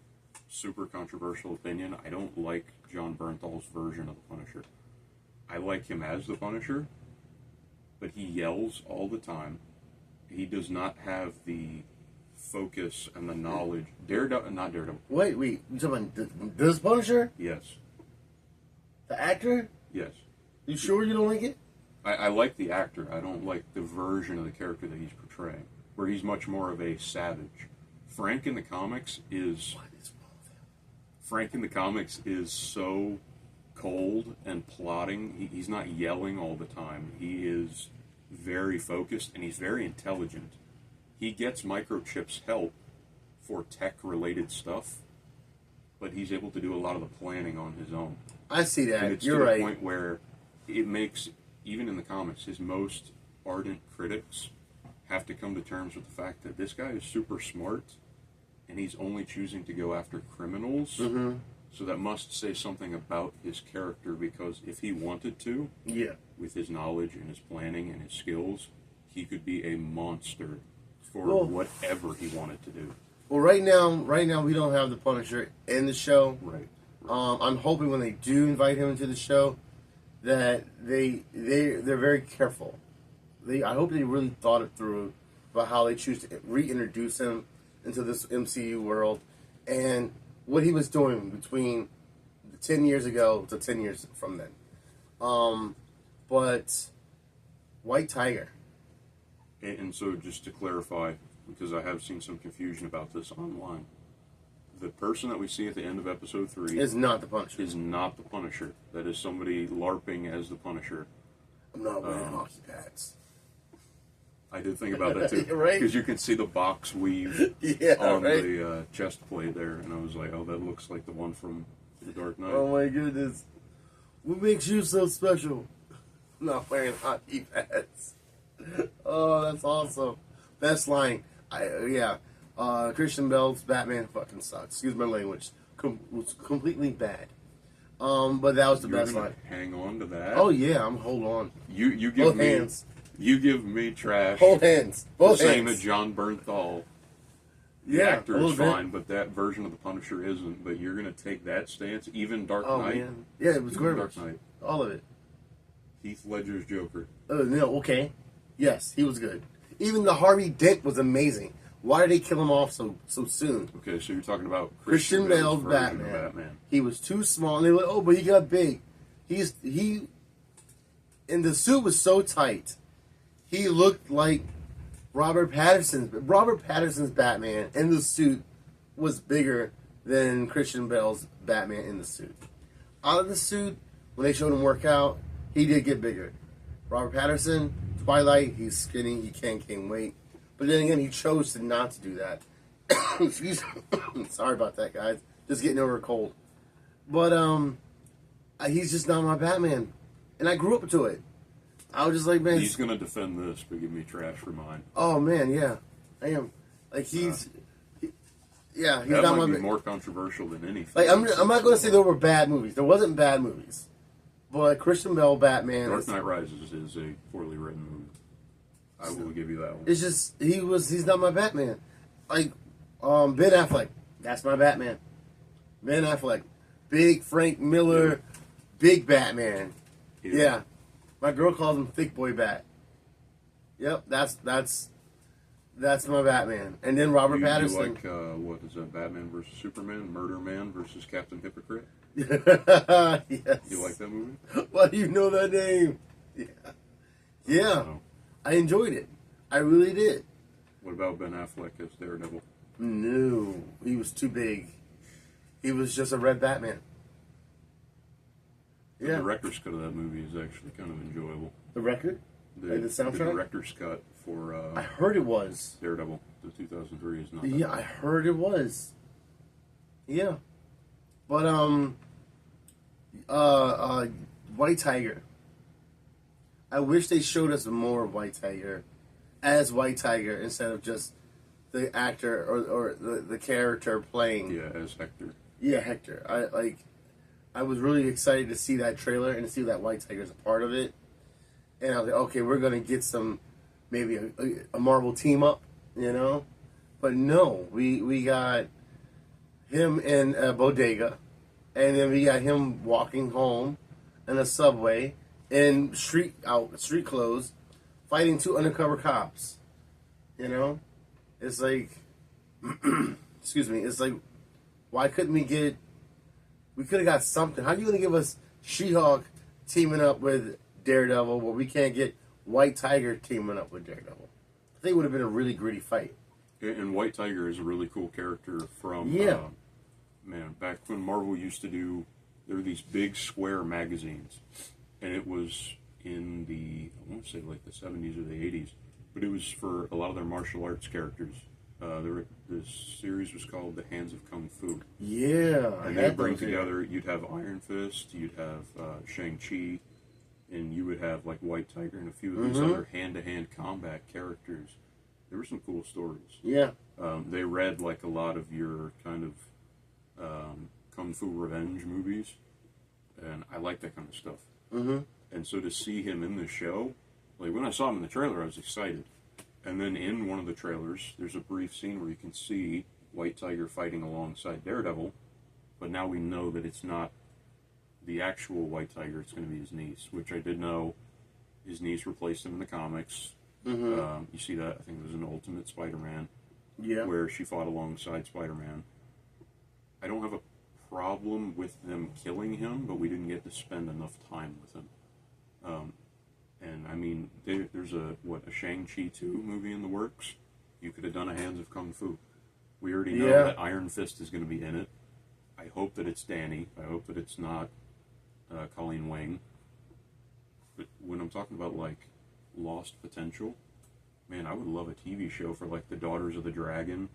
super controversial opinion, I don't like John Bernthal's version of the Punisher. I like him as the Punisher, but he yells all the time. He does not have the focus and the knowledge. Not Daredevil. Wait. You talking about this Punisher? Yes. The actor? Yes. You sure you don't like it? I like the actor. I don't like the version of the character that he's portraying, where he's much more of a savage. Frank in the comics is... What is wrong with him? Frank in the comics is so cold and plotting. He's not yelling all the time. He is very focused, and he's very intelligent. He gets Microchip's help for tech-related stuff, but he's able to do a lot of the planning on his own. I see that. And it's You're to right. the point where it makes, even in the comics, his most ardent critics have to come to terms with the fact that this guy is super smart, and he's only choosing to go after criminals. So that must say something about his character, because if he wanted to, with his knowledge and his planning and his skills, he could be a monster for whatever he wanted to do. Well, right now we don't have the Punisher in the show. Right. I'm hoping when they do invite him into the show that they're very careful. I hope they really thought it through about how they choose to reintroduce him into this MCU world and what he was doing between 10 years ago to 10 years from then. But White Tiger. And so just to clarify, because I have seen some confusion about this online, the person that we see at the end of episode 3 is not the Punisher. Is not the Punisher. That is somebody LARPing as the Punisher. I'm not wearing hockey pads. I did think about that too, Right? Because you can see the box weave Yeah, on right? the chest plate there, and I was like, "Oh, that looks like the one from The Dark Knight." Oh my goodness. What makes you so special? Not wearing hockey pads. Oh, that's awesome. Best line. Christian Bale's Batman fucking sucks. Excuse my language. Was completely bad. But that was the You're best gonna line. hang on to that. Oh yeah, hold on. You give Both me hands. you give me trash. Hold hands. for Both saying that hands. John Bernthal, the Yeah, actor, a is little bit. fine, but that version of the Punisher isn't. But you're gonna take that stance, even Dark Oh Knight. man. Yeah, it was Even garbage. Dark Knight. All of it. Heath Ledger's Joker. No, okay. Yes, he was good. Even the Harvey Dent was amazing. Why did they kill him off so soon? Okay, so you're talking about Christian Bale's version Batman. of Batman. He was too small, and they were like, "Oh, but he got big." And the suit was so tight. He looked like Robert Pattinson's. Robert Pattinson's Batman in the suit was bigger than Christian Bale's Batman in the suit. Out of the suit, when they showed him work out, he did get bigger. Robert Pattinson, Twilight, he's skinny, he can't gain weight. But then again, he chose to not to do that. Excuse me. Sorry about that, guys. Just getting over a cold. But he's just not my Batman. And I grew up to it. I was just like, man. He's gonna defend this, but give me trash for mine. Oh man, yeah, I am. Like he's That not might my. be more controversial than anything. Like I'm not going to say there were bad movies. There wasn't bad movies, but Christian Bale Batman. Dark Knight Rises is a poorly written movie. I will give you that one. It's just he's not my Batman. Like Ben Affleck, that's my Batman. Ben Affleck, big Frank Miller, big Batman. Yeah. My girl calls him Thick Boy Bat. Yep, that's my Batman. And then Robert You Pattinson. like what is that? Batman versus Superman, Murder Man versus Captain Hypocrite. Yes. You like that movie? Why do you know that name? Yeah. No. I enjoyed it. I really did. What about Ben Affleck as Daredevil? No, he was too big. He was just a red Batman. The Yeah. director's cut of that movie is actually kind of enjoyable. The record? Like the soundtrack? The director's cut for I heard it was. Daredevil, the 2003 is not. That Yeah, I heard it was. Yeah. But White Tiger. I wish they showed us more of White Tiger as White Tiger instead of just the actor or the character playing. Yeah, as Hector. Yeah, Hector. I was really excited to see that trailer and to see that White Tiger is a part of it. And I was like, okay, we're gonna get maybe a Marvel team up, you know. But no, we got him in a bodega, and then we got him walking home in a subway in street clothes, fighting two undercover cops. You know, it's like, excuse me, it's like, why couldn't we get? We could have got something. How are you gonna give us She-Hulk teaming up with Daredevil, but we can't get White Tiger teaming up with Daredevil? I think it would have been a really gritty fight. And White Tiger is a really cool character from, man, back when Marvel used to do, there were these big square magazines, and it was in I want to say like the 70s or the 80s, but it was for a lot of their martial arts characters. This series was called The Hands of Kung Fu. Yeah. And they would bring together, you'd have Iron Fist, you'd have Shang-Chi, and you would have like White Tiger and a few of these other hand-to-hand combat characters. There were some cool stories. Yeah. They read like a lot of your kind of kung fu revenge movies, and I like that kind of stuff. Mm-hmm. And so to see him in the show, like when I saw him in the trailer, I was excited. And then in one of the trailers, there's a brief scene where you can see White Tiger fighting alongside Daredevil, but now we know that it's not the actual White Tiger, it's going to be his niece, which I did know his niece replaced him in the comics. Mm-hmm. You see that, I think it was in Ultimate Spider-Man, Yeah. where she fought alongside Spider-Man. I don't have a problem with them killing him, but we didn't get to spend enough time with him. And I mean, there's a Shang-Chi 2 movie in the works. You could have done a Hands of Kung Fu. We already know that Iron Fist is going to be in it. I hope that it's Danny. I hope that it's not Colleen Wing. But when I'm talking about like lost potential, man, I would love a TV show for like the Daughters of the Dragon,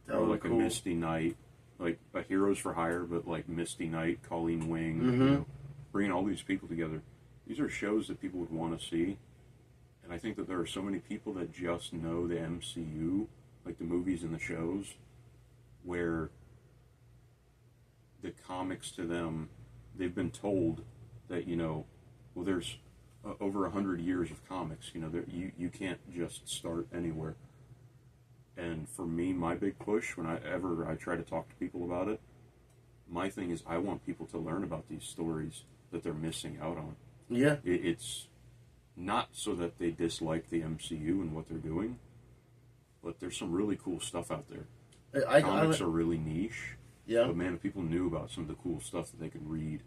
That or would be like cool. a Misty Knight, like a Heroes for Hire, but like Misty Knight, Colleen Wing, Mm-hmm. bringing all these people together. These are shows that people would want to see, and I think that there are so many people that just know the MCU, like the movies and the shows, where the comics to them, they've been told that, well, there's over 100 years of comics. You can't just start anywhere. And for me, my big push, whenever I try to talk to people about it, my thing is I want people to learn about these stories that they're missing out on. Yeah. It's not so that they dislike the MCU and what they're doing, but there's some really cool stuff out there. Comics are really niche. Yeah. But man, if people knew about some of the cool stuff that they could read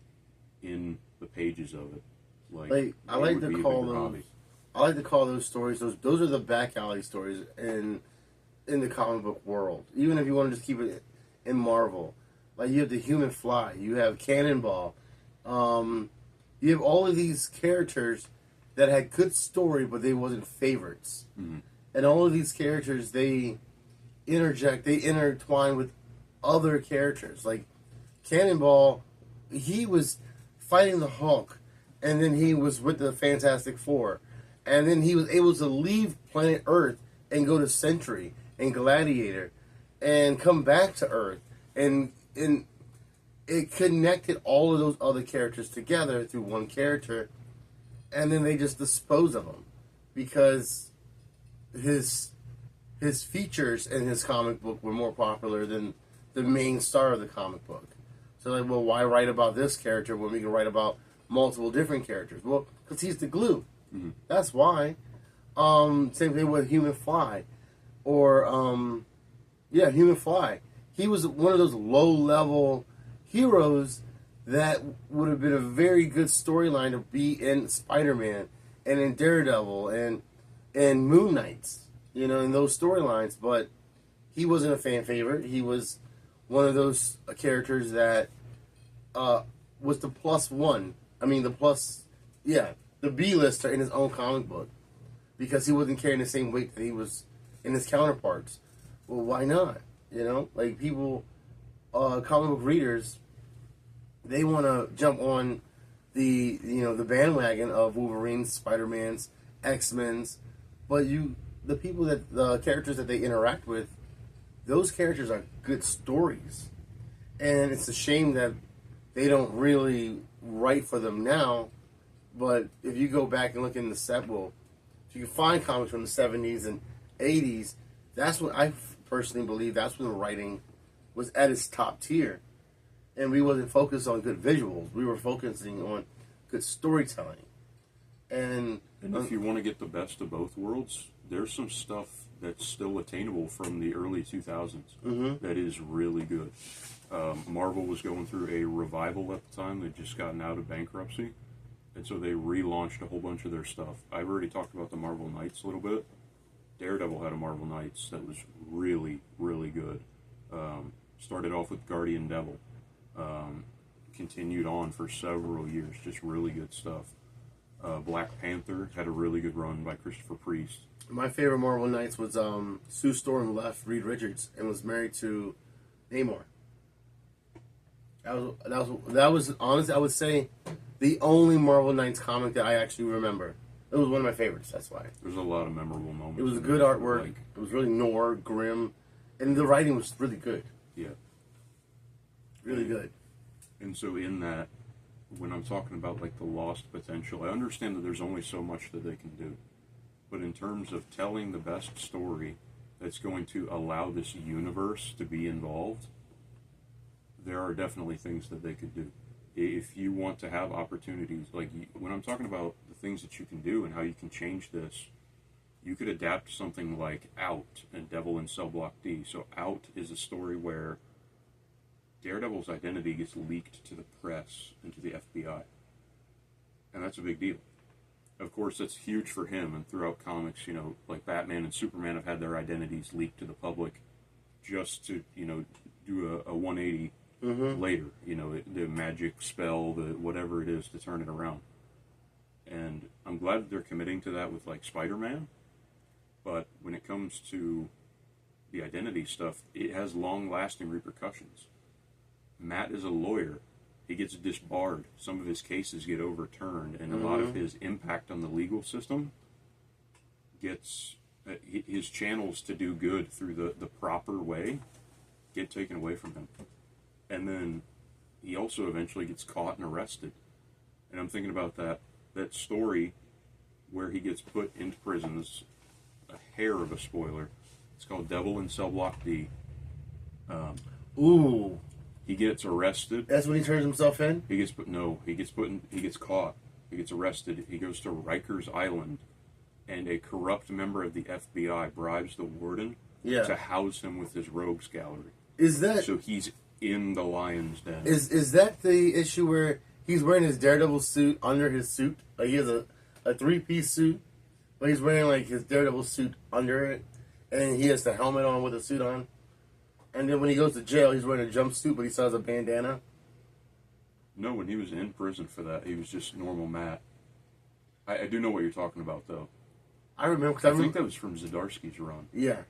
in the pages of it, I like to call those stories, those are the back alley stories in the comic book world. Even if you want to just keep it in Marvel, like you have the Human Fly, you have Cannonball, you have all of these characters that had good story, but they wasn't favorites. Mm-hmm. And all of these characters, they intertwine with other characters. Like Cannonball, he was fighting the Hulk, and then he was with the Fantastic Four, and then he was able to leave planet Earth and go to Sentry and Gladiator, and come back to Earth, and it connected all of those other characters together through one character, and then they just dispose of him because his features in his comic book were more popular than the main star of the comic book. So like, well, why write about this character when we can write about multiple different characters? Well, because he's the glue. Mm-hmm. That's why. Same thing with Human Fly, or Human Fly. He was one of those low-level heroes that would have been a very good storyline to be in Spider-Man and in Daredevil and Moon Knights, in those storylines. But he wasn't a fan favorite. He was one of those characters that was the plus one. I mean, the B-lister in his own comic book, because he wasn't carrying the same weight that he was in his counterparts. Well, why not? Like people, comic book readers, they want to jump on the bandwagon of Wolverine's, Spider-Man's, X-Men's, but the characters that they interact with, those characters are good stories, and it's a shame that they don't really write for them now. But if you go back and look in if you can find comics from the 70s and 80s, that's when I personally believe that's when the writing was at its top tier. And we wasn't focused on good visuals. We were focusing on good storytelling. And if you want to get the best of both worlds, there's some stuff that's still attainable from the early 2000s that is really good. Marvel was going through a revival at the time. They'd just gotten out of bankruptcy. And so they relaunched a whole bunch of their stuff. I've already talked about the Marvel Knights a little bit. Daredevil had a Marvel Knights that was really, really good. Started off with Guardian Devil. Continued on for several years. Just really good stuff. Black Panther had a really good run by Christopher Priest. My favorite Marvel Knights was Sue Storm left Reed Richards and was married to Namor. That was honestly, I would say, the only Marvel Knights comic that I actually remember. It was one of my favorites. That's why. There's a lot of memorable moments. It was a good artwork. It was really noir, grim, and the writing was really good. Yeah. Really good. And so in that, when I'm talking about like the lost potential, I understand that there's only so much that they can do. But in terms of telling the best story that's going to allow this universe to be involved, there are definitely things that they could do. If you want to have opportunities, like when I'm talking about the things that you can do and how you can change this, you could adapt something like Out and Devil in Cell Block D. So Out is a story where Daredevil's identity gets leaked to the press and to the FBI. And that's a big deal. Of course, that's huge for him, and throughout comics, like Batman and Superman have had their identities leaked to the public just to, do a 180 later, the magic spell, the whatever it is to turn it around. And I'm glad that they're committing to that with like Spider-Man, But when it comes to the identity stuff, it has long-lasting repercussions. Matt is a lawyer. He gets disbarred. Some of his cases get overturned, and a lot of his impact on the legal system gets his channels to do good through the proper way get taken away from him. And then he also eventually gets caught and arrested. And I'm thinking about that story where he gets put into prison. It's a hair of a spoiler. It's called Devil in Cell Block D. Ooh. He gets arrested. That's when he turns himself in? He gets caught. He gets arrested. He goes to Rikers Island, and a corrupt member of the FBI bribes the warden to house him with his rogues gallery. Is that so he's in the lion's den? Is that the issue where he's wearing his Daredevil suit under his suit? Like he has a 3-piece suit, but he's wearing like his Daredevil suit under it, and he has the helmet on with the suit on. And then when he goes to jail, he's wearing a jumpsuit, but he still has a bandana. No, when he was in prison for that, he was just normal Matt. I do know what you're talking about, though. I remember. I think that was from Zdarsky's run. Yeah.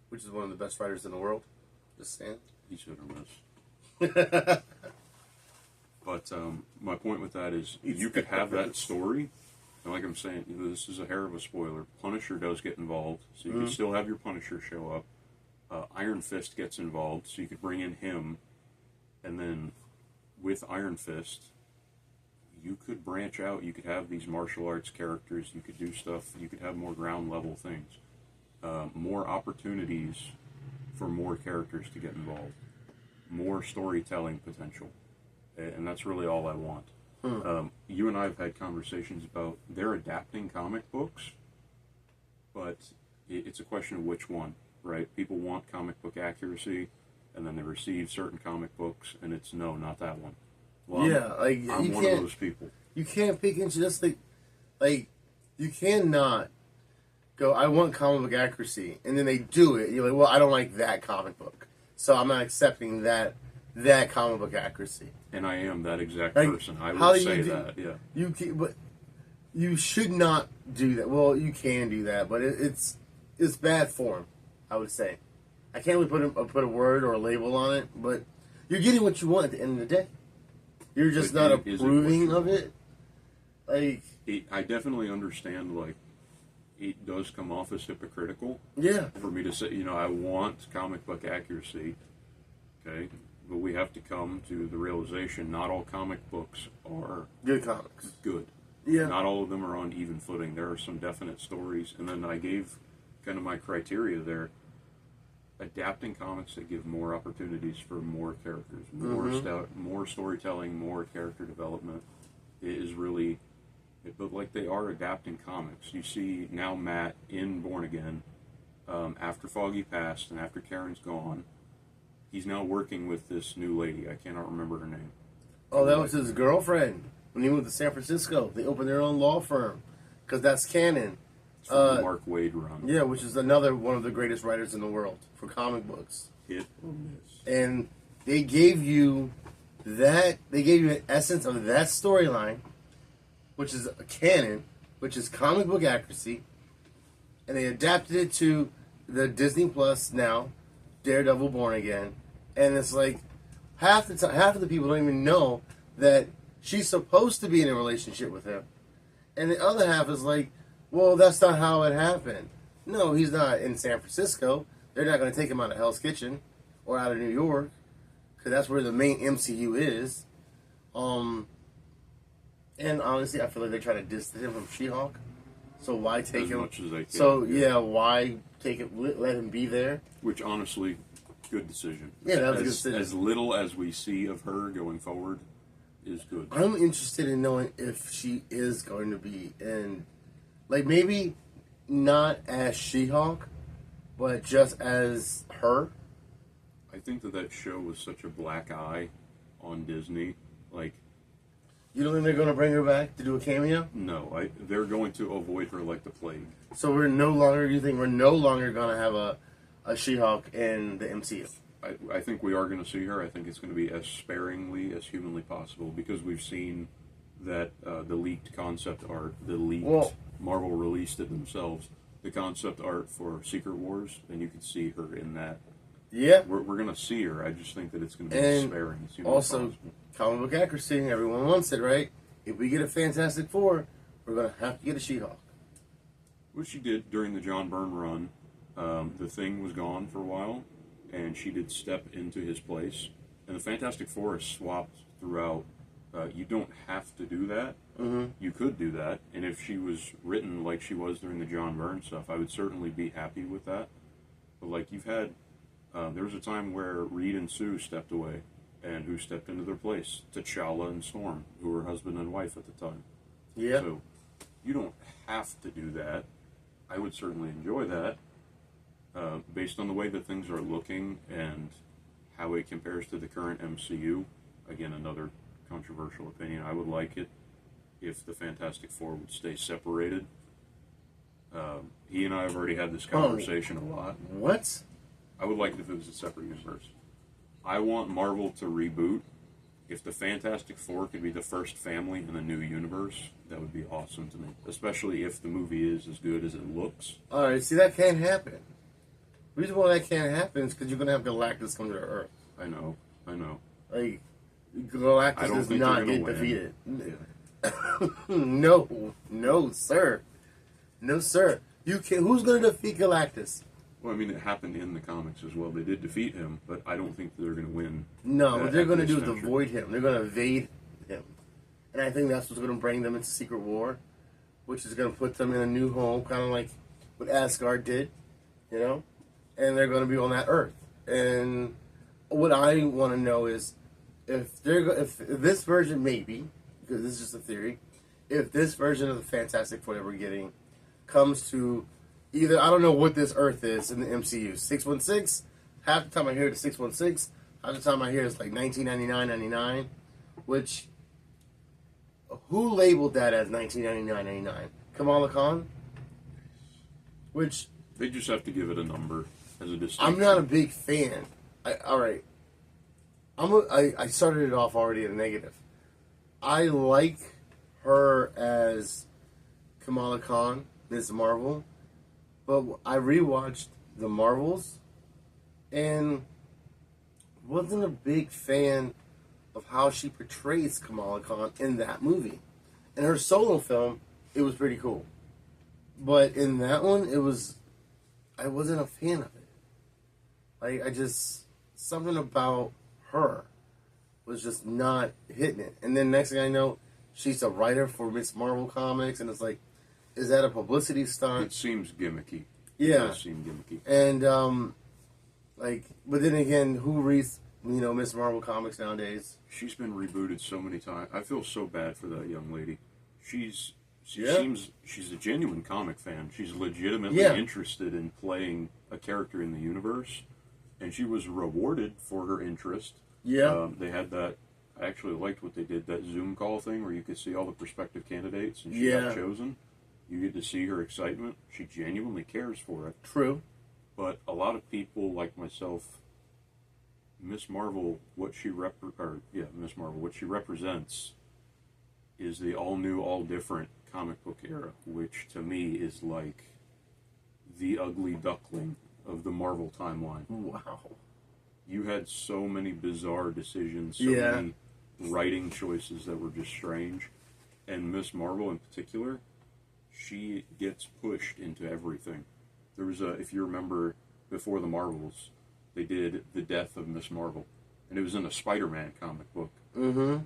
Which is one of the best writers in the world. Just saying. He should have missed. But my point with that is you could have that story, and like I'm saying, this is a hair of a spoiler. Punisher does get involved, so you can still have your Punisher show up. Iron Fist gets involved, so you could bring in him, and then with Iron Fist, you could branch out. You could have these martial arts characters. You could do stuff. You could have more ground level things, more opportunities for more characters to get involved, more storytelling potential, and that's really all I want. You and I have had conversations about they're adapting comic books, but it's a question of which one. Right? People want comic book accuracy, and then they receive certain comic books, and it's no, not that one. Well, yeah, I'm one of those people. You can't pick into just like you cannot go, I want comic book accuracy, and then they do it. You're like, well, I don't like that comic book, so I'm not accepting that comic book accuracy. And I am that exact person. I would say that. Yeah. But you should not do that. Well, you can do that, but it's bad form. I would say. I can't really put a word or a label on it, but you're getting what you want at the end of the day. You're just not approving of it. Like I definitely understand. Like it does come off as hypocritical. Yeah. For me to say, I want comic book accuracy. Okay, but we have to come to the realization not all comic books are good comics. Good. Yeah. Not all of them are on even footing. There are some definite stories, and then I gave kind of my criteria there. Adapting comics that give more opportunities for more characters, more storytelling, more character development is really, but like they are adapting comics. You see now Matt in Born Again, after Foggy passed and after Karen's gone, he's now working with this new lady. I cannot remember her name. Oh, that was his girlfriend when he moved to San Francisco. They opened their own law firm because that's canon. From the Mark Waid run. Yeah, which is another one of the greatest writers in the world for comic books. Hit or miss. And they gave you an essence of that storyline, which is a canon, which is comic book accuracy, and they adapted it to the Disney Plus now, Daredevil Born Again, and it's like half of the people don't even know that she's supposed to be in a relationship with him, and the other half is like, well, that's not how it happened. No, he's not in San Francisco. They're not going to take him out of Hell's Kitchen or out of New York because that's where the main MCU is. And honestly, I feel like they try to distance him from She-Hulk. So why take him? Much as they can. So yeah, why take it? Let him be there. Which honestly, good decision. Yeah, that was a good decision. As little as we see of her going forward is good. I'm interested in knowing if she is going to be in. Like, maybe not as She-Hulk, but just as her. I think that show was such a black eye on Disney. Like, you don't think they're going to bring her back to do a cameo? No, they're going to avoid her like the plague. So you think we're no longer going to have a She-Hulk in the MCU? I think we are going to see her. I think it's going to be as sparingly as humanly possible because we've seen that the leaked concept art, Marvel released it themselves. the concept art for Secret Wars, and you could see her in that. Yeah. We're gonna see her. I just think that it's gonna be And sparing. As also, possible. comic book accuracy, everyone wants it, right? If we get a Fantastic Four, we're going to have to get a She-Hulk. What she did during the John Byrne run, the Thing was gone for a while, and she did step into his place. And the Fantastic Four is swapped throughout. You don't have to do that. Mm-hmm. You could do that, and if she was written like she was during the John Byrne stuff, I would certainly be happy with that. But like you've had, there was a time where Reed and Sue stepped away, and who stepped into their place? T'Challa and Storm, who were husband and wife at the time. Yeah. So you don't have to do that. I would certainly enjoy that, based on the way that things are looking and how it compares to the current MCU. Again, another controversial opinion. I would like it if the Fantastic Four would stay separated. He and I have already had this conversation a lot. What? I would like it if it was a separate universe. I want Marvel to reboot. If the Fantastic Four could be the first family in the new universe, that would be awesome to me. Especially if the movie is as good as it looks. Alright, see, that can't happen. The reason why that can't happen is because you're going to have Galactus come to Earth. I know. Like, I Galactus don't does think not they're gonna get win. defeated. No, sir. No, sir. You can. Who's going to defeat Galactus? Well, I mean, it happened in the comics as well. They did defeat him, but I don't think they're going to win. No, what they're going to at do this is venture. avoid him. They're going to evade him. And I think that's what's going to bring them into Secret War, which is going to put them in a new home, kind of like what Asgard did, you know? And they're going to be on that Earth. And what I want to know is if this version, maybe, because this is just a theory, if this version of the Fantastic Four that we're getting comes to either, I don't know what this Earth is in the MCU, 616, half the time I hear it's 616, half the time I hear it's like 1999, which, who labeled that as 1999? Kamala Khan? Which, They just have to give it a number as a distinction. I'm not a big fan. Alright. I started it off already at a negative. I like her as Kamala Khan, Ms. Marvel, but I rewatched the Marvels and wasn't a big fan of how she portrays Kamala Khan in that movie. In her solo film, it was pretty cool. But in that one, I wasn't a fan of it. Like, something about her was just not hitting it. And then next thing I know, she's a writer for Miss Marvel Comics, and it's like, is that a publicity stunt? It seems gimmicky. Yeah. It does seem gimmicky. And, but then again, who reads, Miss Marvel Comics nowadays? She's been rebooted so many times. I feel so bad for that young lady. She's a genuine comic fan. She's legitimately interested in playing a character in the universe, and she was rewarded for her interest. Yeah. They had that. I actually liked what they did, that Zoom call thing where you could see all the prospective candidates, and she got chosen. You get to see her excitement. She genuinely cares for it. True. But a lot of people like myself, Miss Marvel, what she represents is the all new, all different comic book era, which to me is like the ugly duckling of the Marvel timeline. Wow. You had so many bizarre decisions, so many writing choices that were just strange. And Miss Marvel in particular, she gets pushed into everything. There was if you remember, before the Marvels, they did The Death of Miss Marvel. And it was in a Spider-Man comic book. Mm-hmm.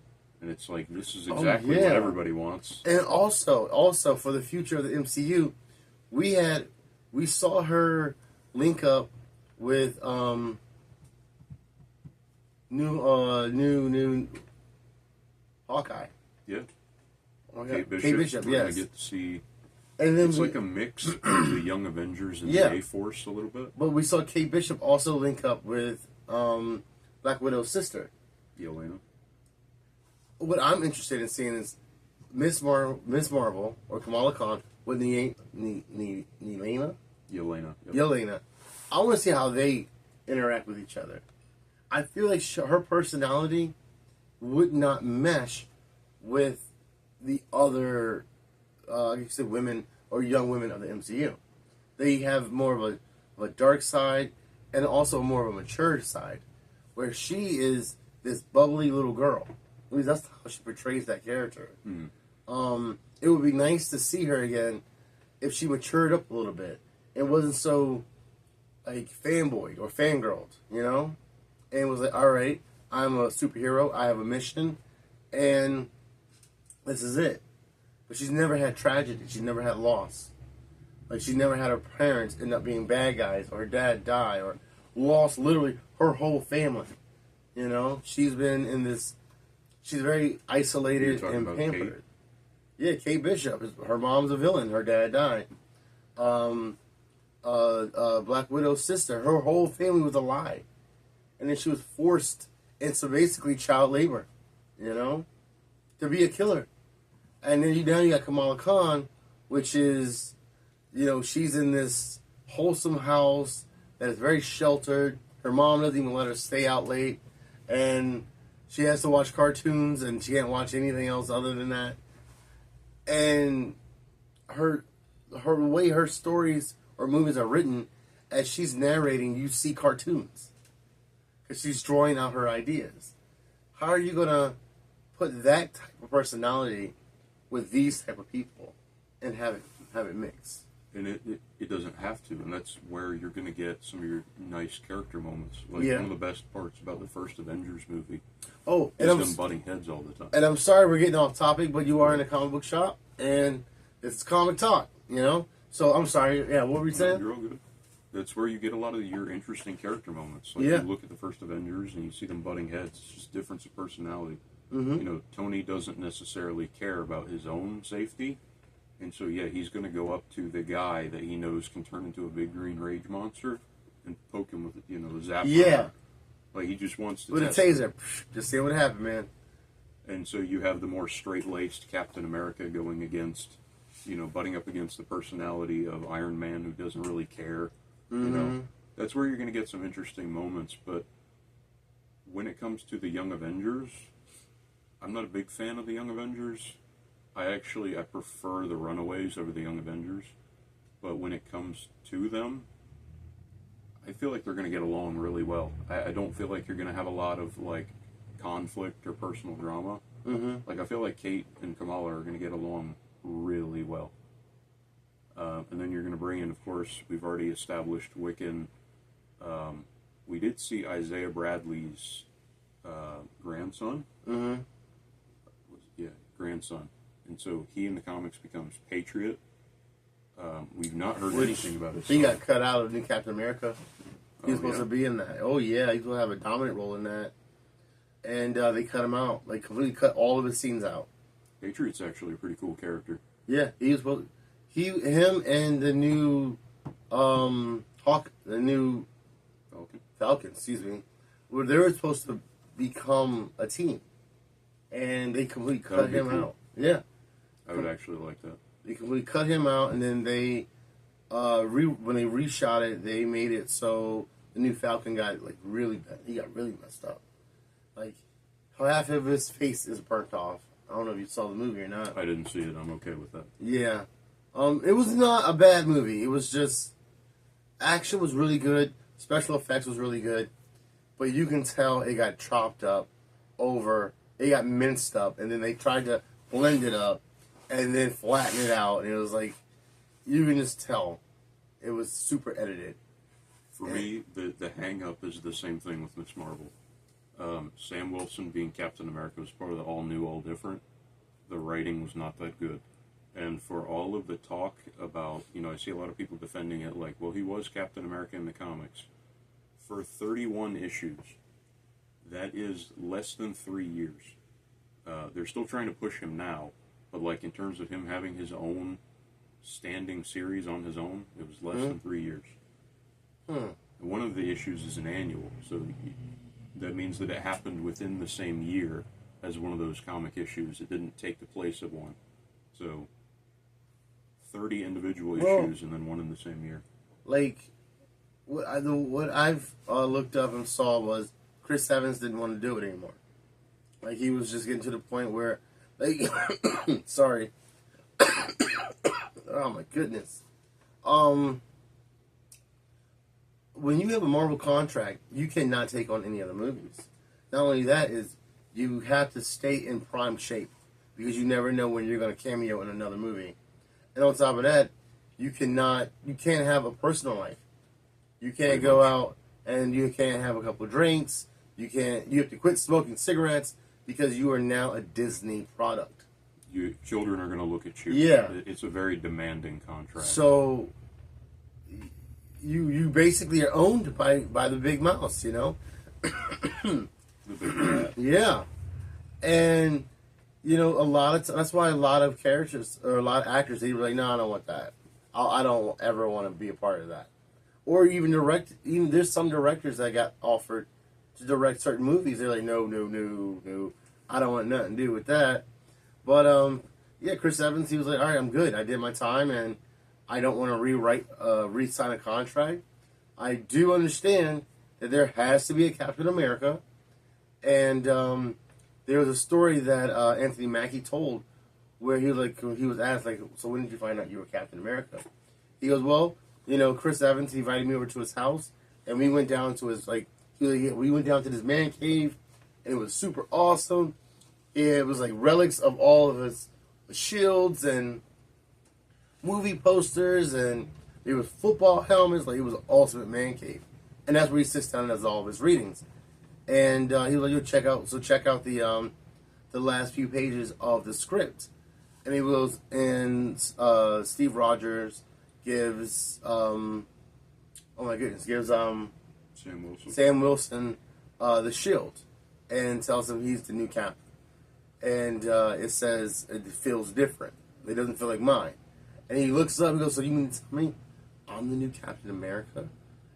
And it's like, this is exactly what everybody wants. And also for the future of the MCU, we saw her link up with new Hawkeye. Yeah. Oh, Kate Bishop. Kate Bishop, We're yes. gonna get to see. And then It's like a mix of the Young Avengers and the A-Force a little bit. But we saw Kate Bishop also link up with Black Widow's sister. Yelena. What I'm interested in seeing is Miss Marvel or Kamala Khan with Yelena. Yelena. Yep. Yelena. I want to see how they interact with each other. I feel like her personality would not mesh with the other, women or young women of the MCU. They have more of a dark side and also more of a mature side, where she is this bubbly little girl. At least that's how she portrays that character. It would be nice to see her again if she matured up a little bit and wasn't so like fanboy or fangirled, you know, and was like, all right, I'm a superhero, I have a mission, and this is it. But she's never had tragedy. She's never had loss. Like, she never had her parents end up being bad guys, or her dad die, or lost literally her whole family. You know, she's been in this. She's very isolated and pampered. Yeah, Kate Bishop. Her mom's a villain. Her dad died. Black Widow's sister. Her whole family was a lie, and then she was forced into basically child labor. You know, to be a killer. And then now you got Kamala Khan, which is, you know, she's in this wholesome house that is very sheltered. Her mom doesn't even let her stay out late, and she has to watch cartoons, and she can't watch anything else other than that. And her way her stories or movies are written, as she's narrating, you see cartoons, because she's drawing out her ideas. How are you gonna put that type of personality with these type of people and have it mix? And it doesn't have to, and that's where you're going to get some of your nice character moments. Like, one of the best parts about the first Avengers movie is them butting heads all the time. And I'm sorry we're getting off topic, but you are in a comic book shop, and it's comic talk, you know? So I'm sorry, what were you saying? You're all good. That's where you get a lot of your interesting character moments. Like, you look at the first Avengers, and you see them butting heads. It's just difference of personality. Mm-hmm. You know, Tony doesn't necessarily care about his own safety. And so, he's going to go up to the guy that he knows can turn into a big green rage monster and poke him with, the zapper. Yeah. Like, he just wants to with a taser. Just see what happened, man. And so you have the more straight-laced Captain America going against, butting up against the personality of Iron Man, who doesn't really care. Mm-hmm. You know, that's where you're going to get some interesting moments. But when it comes to the Young Avengers, I'm not a big fan of the Young Avengers. I prefer the Runaways over the Young Avengers. But when it comes to them, I feel like they're going to get along really well. I don't feel like you're going to have a lot of, conflict or personal drama. Mm-hmm. I feel like Kate and Kamala are going to get along really well. And then you're going to bring in, of course, we've already established Wiccan. We did see Isaiah Bradley's grandson. Mm-hmm. Grandson. And so he in the comics becomes Patriot. We've not heard anything about his son. He got cut out of New Captain America. He was supposed to be in that. Oh, yeah, he's going to have a dominant role in that. And they cut him out. Like, completely cut all of his scenes out. Patriot's actually a pretty cool character. Yeah, he was supposed... Him and the new... Falcon, excuse me. They were supposed to become a team. And they completely cut him out. Yeah. I would actually like that. They completely cut him out, and then they, when they reshot it, they made it so the new Falcon got really bad. He got really messed up. Half of his face is burnt off. I don't know if you saw the movie or not. I didn't see it. I'm okay with that. Yeah. It was not a bad movie. It was just action was really good. Special effects was really good, but you can tell it got chopped up over. It got minced up, and then they tried to blend it up and then flatten it out, and it was you can just tell it was super edited. For me, the hang-up is the same thing with Miss Marvel. Sam Wilson being Captain America was part of the all new, all different. The writing was not that good. And for all of the talk about, I see a lot of people defending it he was Captain America in the comics. For 31 issues, that is less than 3 years. They're still trying to push him now, but in terms of him having his own standing series on his own, it was less than 3 years. And one of the issues is an annual, so that means that it happened within the same year as one of those comic issues. It didn't take the place of one. So 30 individual issues and then one in the same year. What I've looked up and saw was Chris Evans didn't want to do it anymore. He was just getting to the point where, sorry. Oh my goodness. when you have a Marvel contract, you cannot take on any other movies. Not only that is you have to stay in prime shape because you never know when you're going to cameo in another movie. And on top of that, you can't have a personal life. You can't go out and you can't have a couple of drinks. You have to quit smoking cigarettes because you are now a Disney product. Children are going to look at you. Yeah. It's a very demanding contract. So you basically are owned by the big mouse, you know? The big cat. Yeah. And, you know, that's why a lot of characters or a lot of actors, they were like, no, I don't want that. I don't ever want to be a part of that. Or even there's some directors that got offered to direct certain movies. They're like, no, I don't want nothing to do with that. But, yeah, Chris Evans, he was like, all right, I'm good. I did my time, and I don't want to re-sign a contract. I do understand that there has to be a Captain America. And there was a story that Anthony Mackie told where he was asked, like, so when did you find out you were Captain America? He goes, well, you know, Chris Evans, he invited me over to his house, and we went down to his, we went down to this man cave, and it was super awesome. It was like relics of all of his shields and movie posters, and there was football helmets. Like, it was an ultimate man cave. And that's where he sits down and does all of his readings. And he was like, "Yo, check out the last few pages of the script." And he goes, and Steve Rogers gives Sam Wilson the shield and tells him he's the new captain. And it says it feels different. It doesn't feel like mine. And he looks up and goes, so you mean to tell me I'm the new Captain America?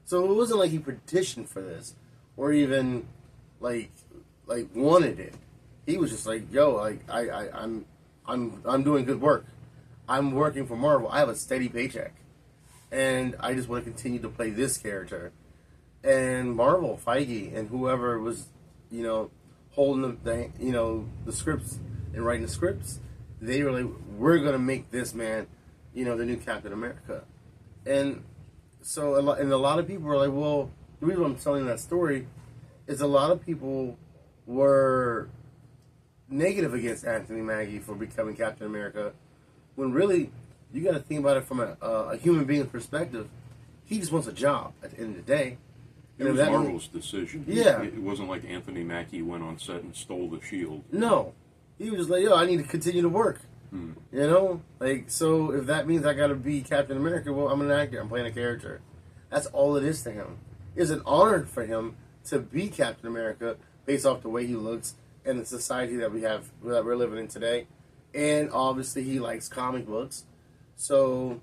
So it wasn't like he petitioned for this or even like wanted it. He was just like, yo, like I'm doing good work. I'm working for Marvel. I have a steady paycheck. And I just want to continue to play this character. And Marvel, Feige, and whoever was, you know, holding the scripts and writing the scripts, they were like, we're going to make this man, you know, the new Captain America. And so, a lot of people were like, well, the reason I'm telling that story is a lot of people were negative against Anthony Mackie for becoming Captain America, when really, you got to think about it from a human being perspective. He just wants a job at the end of the day. It was Marvel's decision. Yeah. It wasn't like Anthony Mackie went on set and stole the shield. No. He was just like, yo, I need to continue to work. You know? Like, so if that means I got to be Captain America, well, I'm an actor. I'm playing a character. That's all it is to him. It's an honor for him to be Captain America based off the way he looks and the society that that we're living in today. And obviously he likes comic books. So,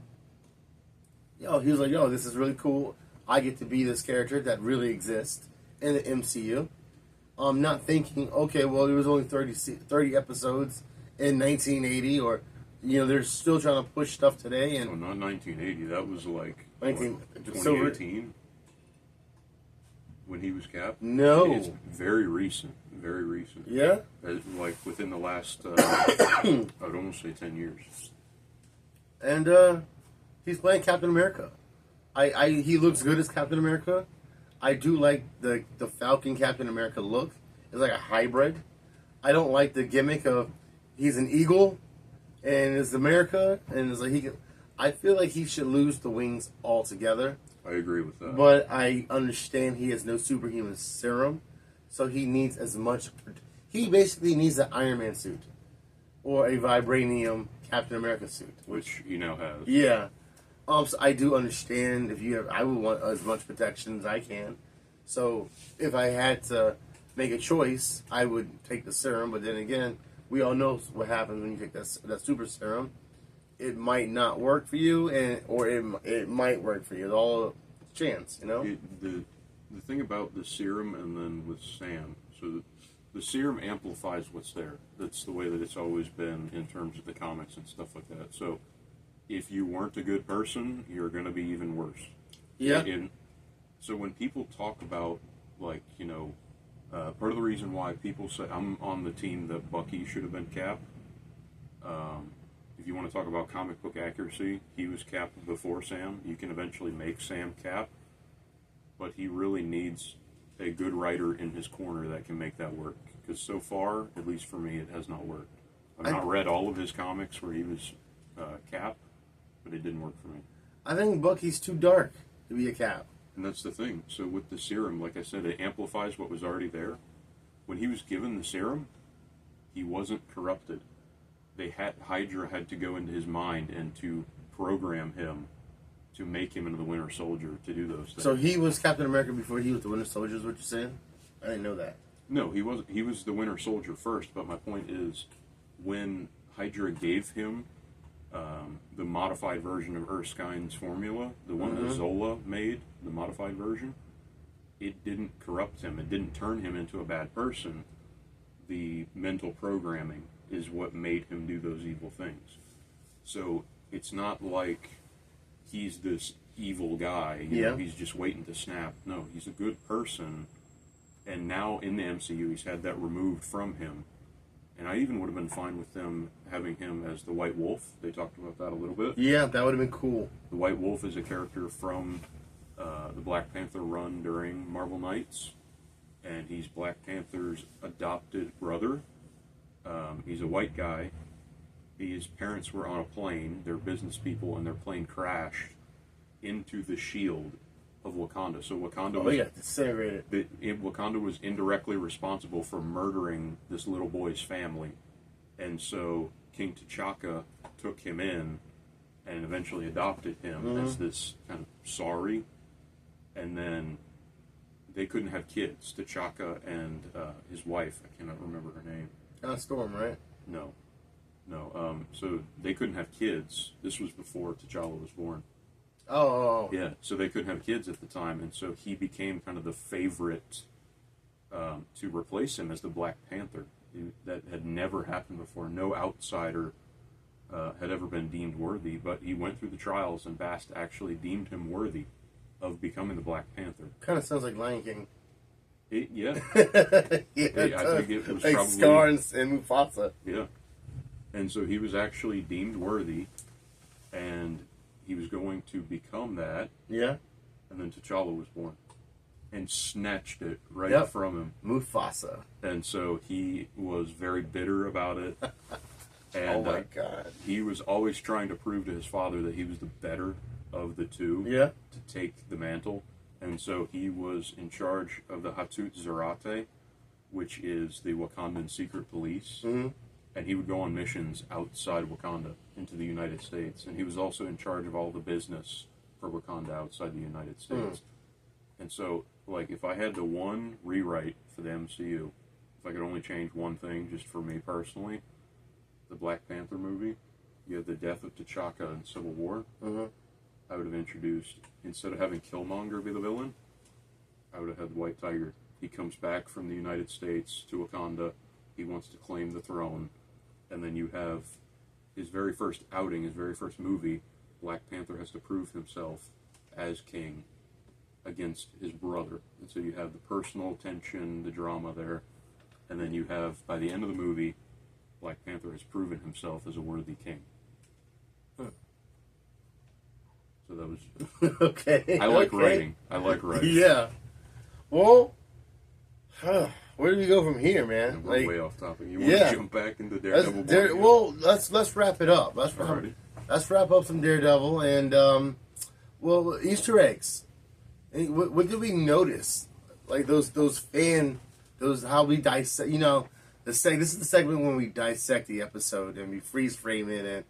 he was like, yo, this is really cool. I get to be this character that really exists in the MCU. I'm not thinking, okay, well, there was only 30 episodes in 1980, or, you know, they're still trying to push stuff today. And not 1980. That was like 2018 when he was Cap. No, it's very recent. Very recent. Yeah, like within the last, I'd almost say 10 years. And he's playing Captain America. He looks good as Captain America. I do like the Falcon Captain America look. It's like a hybrid. I don't like the gimmick of he's an eagle and it's America, and it's like I feel like he should lose the wings altogether. I agree with that. But I understand he has no superhuman serum, so he needs as much. He basically needs an Iron Man suit or a vibranium Captain America suit, which he now has. Yeah. So I do understand I would want as much protection as I can. So if I had to make a choice, I would take the serum. But then again, we all know what happens when you take that super serum. It might not work for you, or it might work for you. It's all a chance, you know. The thing about the serum, and then with Sam, so the serum amplifies what's there. That's the way that it's always been in terms of the comics and stuff like that. So if you weren't a good person, you're going to be even worse. Yeah. So when people talk about, like, you know, part of the reason why people say I'm on the team that Bucky should have been Cap. If you want to talk about comic book accuracy, he was Cap before Sam. You can eventually make Sam Cap. but he really needs a good writer in his corner that can make that work. Because so far, at least for me, it has not worked. I've not read all of his comics where he was Cap, but it didn't work for me. I think Bucky's too dark to be a Cap. And that's the thing. So with the serum, like I said, it amplifies what was already there. When he was given the serum, he wasn't corrupted. Hydra had to go into his mind and to program him to make him into the Winter Soldier to do those things. So he was Captain America before he was the Winter Soldier, is what you're saying? I didn't know that. No, he wasn't. He was the Winter Soldier first, but my point is, when Hydra gave him the modified version of Erskine's formula, the one that Zola made, the modified version, it didn't corrupt him. It didn't turn him into a bad person. The mental programming is what made him do those evil things. So it's not like he's this evil guy. You know, he's just waiting to snap. No, he's a good person. And now in the MCU, he's had that removed from him. And I even would have been fine with them having him as the White Wolf. They talked about that a little bit. Yeah, that would have been cool. The White Wolf is a character from the Black Panther run during Marvel Knights. And he's Black Panther's adopted brother. He's a white guy. His parents were on a plane. They're business people, and their plane crashed into the shield of Wakanda. So Wakanda was disintegrated. Wakanda was indirectly responsible for murdering this little boy's family, and so King T'Chaka took him in and eventually adopted him as this kind of sorry. And then they couldn't have kids. T'Chaka and his wife, I cannot remember her name. Storm, right? No. So they couldn't have kids. This was before T'Challa was born. Oh. Yeah, so they couldn't have kids at the time, and so he became kind of the favorite to replace him as the Black Panther. That had never happened before. No outsider had ever been deemed worthy, but he went through the trials, and Bast actually deemed him worthy of becoming the Black Panther. Kind of sounds like Lion King. Yeah. I think it was like probably Scar and Mufasa. Yeah. And so he was actually deemed worthy, and he was going to become that. Yeah. And then T'Challa was born and snatched it right from him. Mufasa. And so he was very bitter about it. And oh my God. He was always trying to prove to his father that he was the better of the two to take the mantle. And so he was in charge of the Hatut Zarate, which is the Wakandan secret police. And he would go on missions outside Wakanda into the United States. And he was also in charge of all the business for Wakanda outside the United States. And so, like, if I had to one rewrite for the MCU, if I could only change one thing just for me personally, the Black Panther movie, you have the death of T'Chaka in Civil War. I would have introduced, instead of having Killmonger be the villain, I would have had White Tiger. He comes back from the United States to Wakanda. He wants to claim the throne. And then you have his very first outing, his very first movie, Black Panther has to prove himself as king against his brother. And so you have the personal tension, the drama there. And then you have, by the end of the movie, Black Panther has proven himself as a worthy king. So that was... okay. I like writing. I like writing. Yeah. Well, where do we go from here, man? We're way off topic. You want to jump back into Daredevil? Well, let's wrap it up. Let's wrap up some Daredevil and Easter eggs. What did we notice? Like those how we dissect. You know, this is the segment when we dissect the episode and we freeze frame it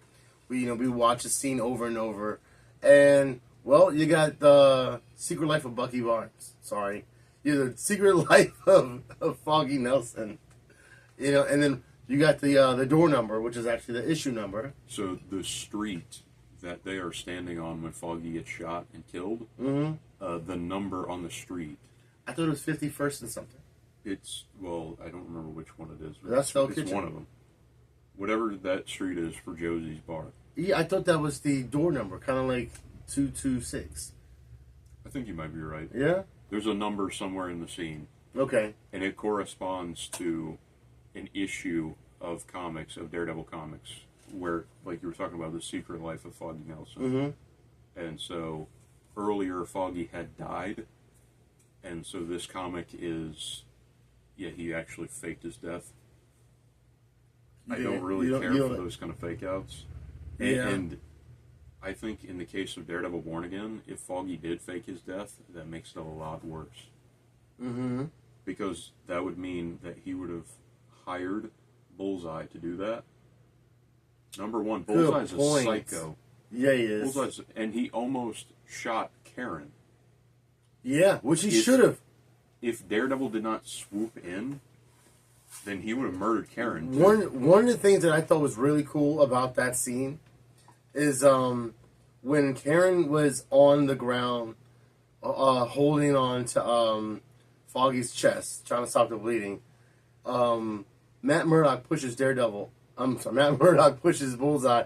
and we watch a scene over and over. And well, you got the Secret Life of Bucky Barnes. Sorry. The Secret Life of Foggy Nelson, and then you got the door number, which is actually the issue number. So the street that they are standing on when Foggy gets shot and killed, the number on the street. I thought it was 51st and something. I don't remember which one it is. That's Hell Kitchen. It's one of them. Whatever that street is for Josie's bar. Yeah, I thought that was the door number, kind of like 226. I think you might be right. Yeah? There's a number somewhere in the scene. Okay. And it corresponds to an issue of Daredevil comics, where, like you were talking about, the Secret Life of Foggy Nelson. And so, earlier, Foggy had died, And so this comic is, yeah, he actually faked his death. I don't really care for those kind of fake outs. And I think in the case of Daredevil Born Again, if Foggy did fake his death, that makes it a lot worse. Mm-hmm. Because that would mean that he would have hired Bullseye to do that. Number one, Bullseye's a psycho. Yeah, he is. And he almost shot Karen. Yeah, which he should have. If Daredevil did not swoop in, then he would have murdered Karen. Too. One of the things that I thought was really cool about that scene is when Karen was on the ground holding on to Foggy's chest, trying to stop the bleeding. Matt Murdock pushes Matt Murdock pushes Bullseye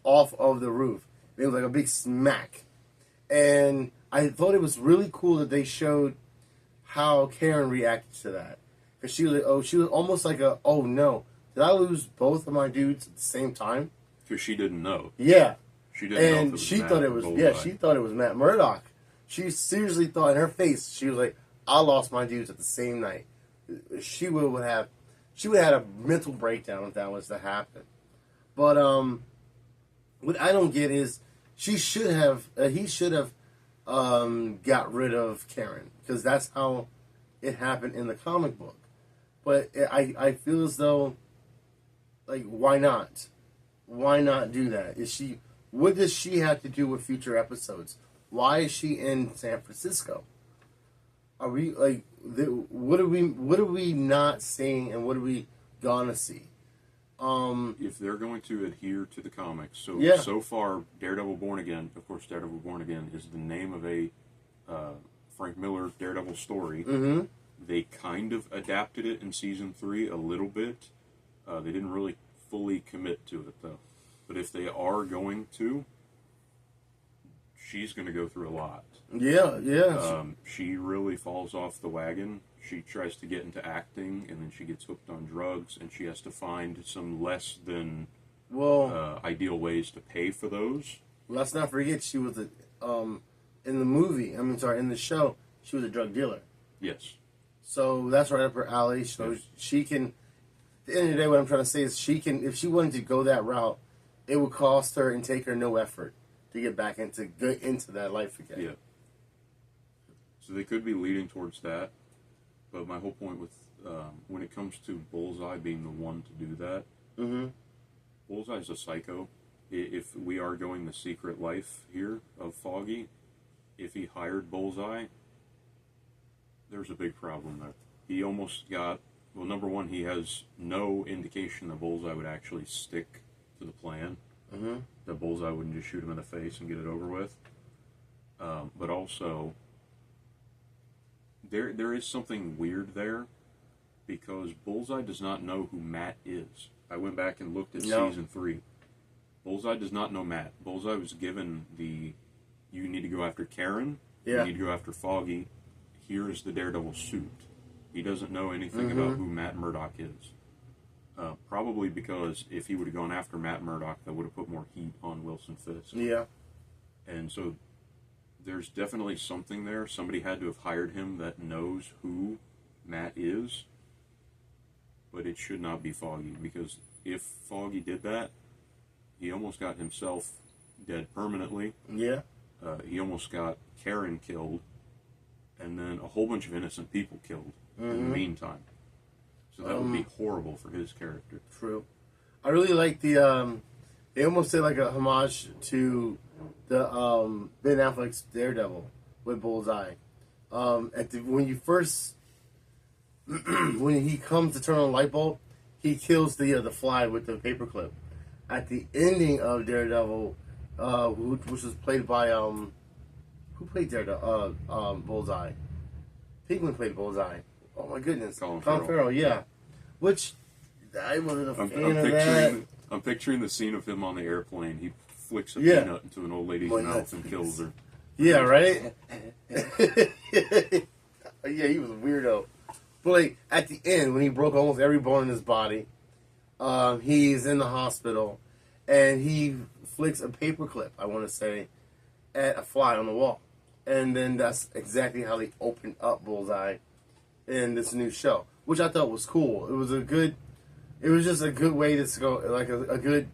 off of the roof. It was like a big smack. And I thought it was really cool that they showed how Karen reacted to that. Because she was almost like oh no, did I lose both of my dudes at the same time? Because she didn't know. Yeah. She didn't know. And she thought it was Matt Murdock. She seriously thought in her face, she was like, I lost my dudes at the same night. She would have had a mental breakdown if that was to happen. But what I don't get is he should have got rid of Karen, because that's how it happened in the comic book. But I feel as though, like, why not? Why not do that? What does she have to do with future episodes? Why is she in San Francisco? Are we like what are we not seeing, and what are we gonna see? If they're going to adhere to the comics, so far, Daredevil Born Again, of course, Daredevil Born Again is the name of a Frank Miller Daredevil story. Mm-hmm. They kind of adapted it in season 3 a little bit. They didn't really fully commit to it, though. But if they are going to, she's going to go through a lot. Yeah. She really falls off the wagon. She tries to get into acting, and then she gets hooked on drugs, and she has to find some less than ideal ways to pay for those. Let's not forget she was in the show, she was a drug dealer. Yes. So that's right up her alley. So she can, at the end of the day, what I'm trying to say is if she wanted to go that route, it would cost her and take her no effort to get back into that life again. Yeah. So they could be leading towards that. But my whole point with when it comes to Bullseye being the one to do that, Bullseye's a psycho. If we are going the secret life here of Foggy, if he hired Bullseye, there's a big problem there. He almost got, well, number one, he has no indication that Bullseye would actually stick to the plan. Mm-hmm. That Bullseye wouldn't just shoot him in the face and get it over with. But also, there is something weird there, because Bullseye does not know who Matt is. I went back and looked at season 3. Bullseye does not know Matt. Bullseye was given you need to go after Karen, you need to go after Foggy, here is the Daredevil suit. He doesn't know anything about who Matt Murdock is. Probably because if he would have gone after Matt Murdock, that would have put more heat on Wilson Fisk. Yeah. And so there's definitely something there. Somebody had to have hired him that knows who Matt is. But it should not be Foggy, because if Foggy did that, he almost got himself dead permanently. Yeah. He almost got Karen killed, and then a whole bunch of innocent people killed in the meantime. So that would be horrible for his character. True. I really like they almost did like a homage to the Ben Affleck's Daredevil with Bullseye. When he comes to turn on the light bulb, he kills the fly with the paperclip. At the ending of Daredevil, which was played by who played Daredevil? Bullseye. Penguin played Bullseye. Oh my goodness, Colin Farrell. Yeah. Which I wasn't a fan of that. I'm picturing the scene of him on the airplane. He flicks a peanut into an old lady's mouth and kills her. Yeah, right? Yeah, he was a weirdo. But like at the end, when he broke almost every bone in his body, he's in the hospital, and he flicks a paperclip, I want to say, at a fly on the wall. And then that's exactly how they opened up Bullseye in this new show, which I thought was cool. It was just a good way to go, like a good,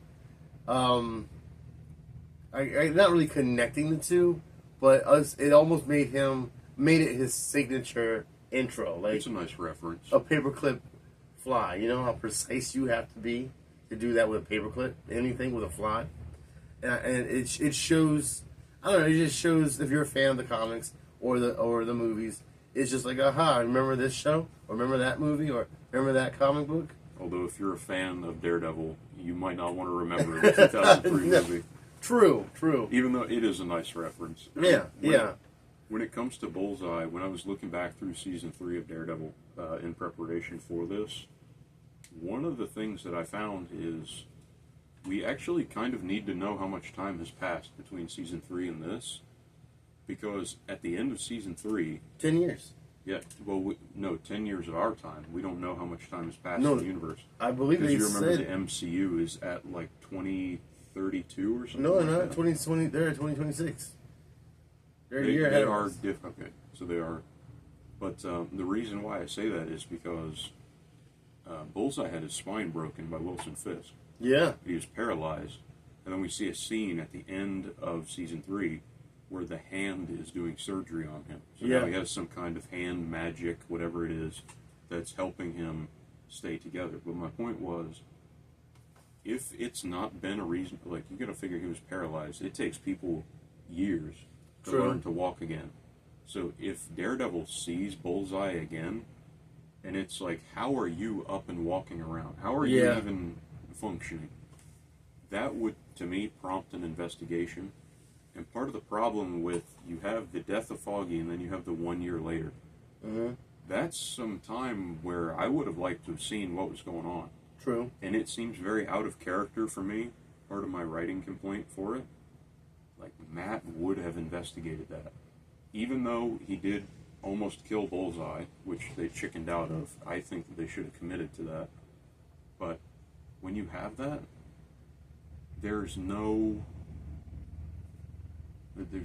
not really connecting the two, but it almost made it his signature intro. Like, it's a nice reference. A paperclip fly. You know how precise you have to be to do that with a paperclip, anything with a fly. And it shows, I don't know, it just shows if you're a fan of the comics or the movies, it's just like, aha, remember this show? Or remember that movie? Or remember that comic book? Although if you're a fan of Daredevil, you might not want to remember the 2003 No. movie. True. Even though it is a nice reference. Yeah. When it comes to Bullseye, when I was looking back through season 3 of Daredevil in preparation for this, one of the things that I found is we actually kind of need to know how much time has passed between season 3 and this, because at the end of season 3... 10 years. Yeah, well, 10 years of our time. We don't know how much time has passed No, in the universe. I believe they because you remember said... the MCU is at like 2032 or something. No, like not that. 2020. They're at 2026. They're a year They ahead of are us. different. Okay, so they are. But the reason why I say that is because Bullseye had his spine broken by Wilson Fisk. Yeah. He was paralyzed, and then we see a scene at the end of season 3 where the hand is doing surgery on him. So now he has some kind of hand magic, whatever it is, that's helping him stay together. But my point was, if it's not been a reason, like, you got to figure he was paralyzed. It takes people years to True. learn to walk again. So if Daredevil sees Bullseye again, and it's like, how are you up and walking around? How are you even functioning? That would, to me, prompt an investigation. And part of the problem with, you have the death of Foggy and then you have the 1 year later. Mm-hmm. That's some time where I would have liked to have seen what was going on. True. And it seems very out of character for me. Part of my writing complaint for it. Like, Matt would have investigated that. Even though he did almost kill Bullseye, which they chickened out of, I think that they should have committed to that. But when you have that, there's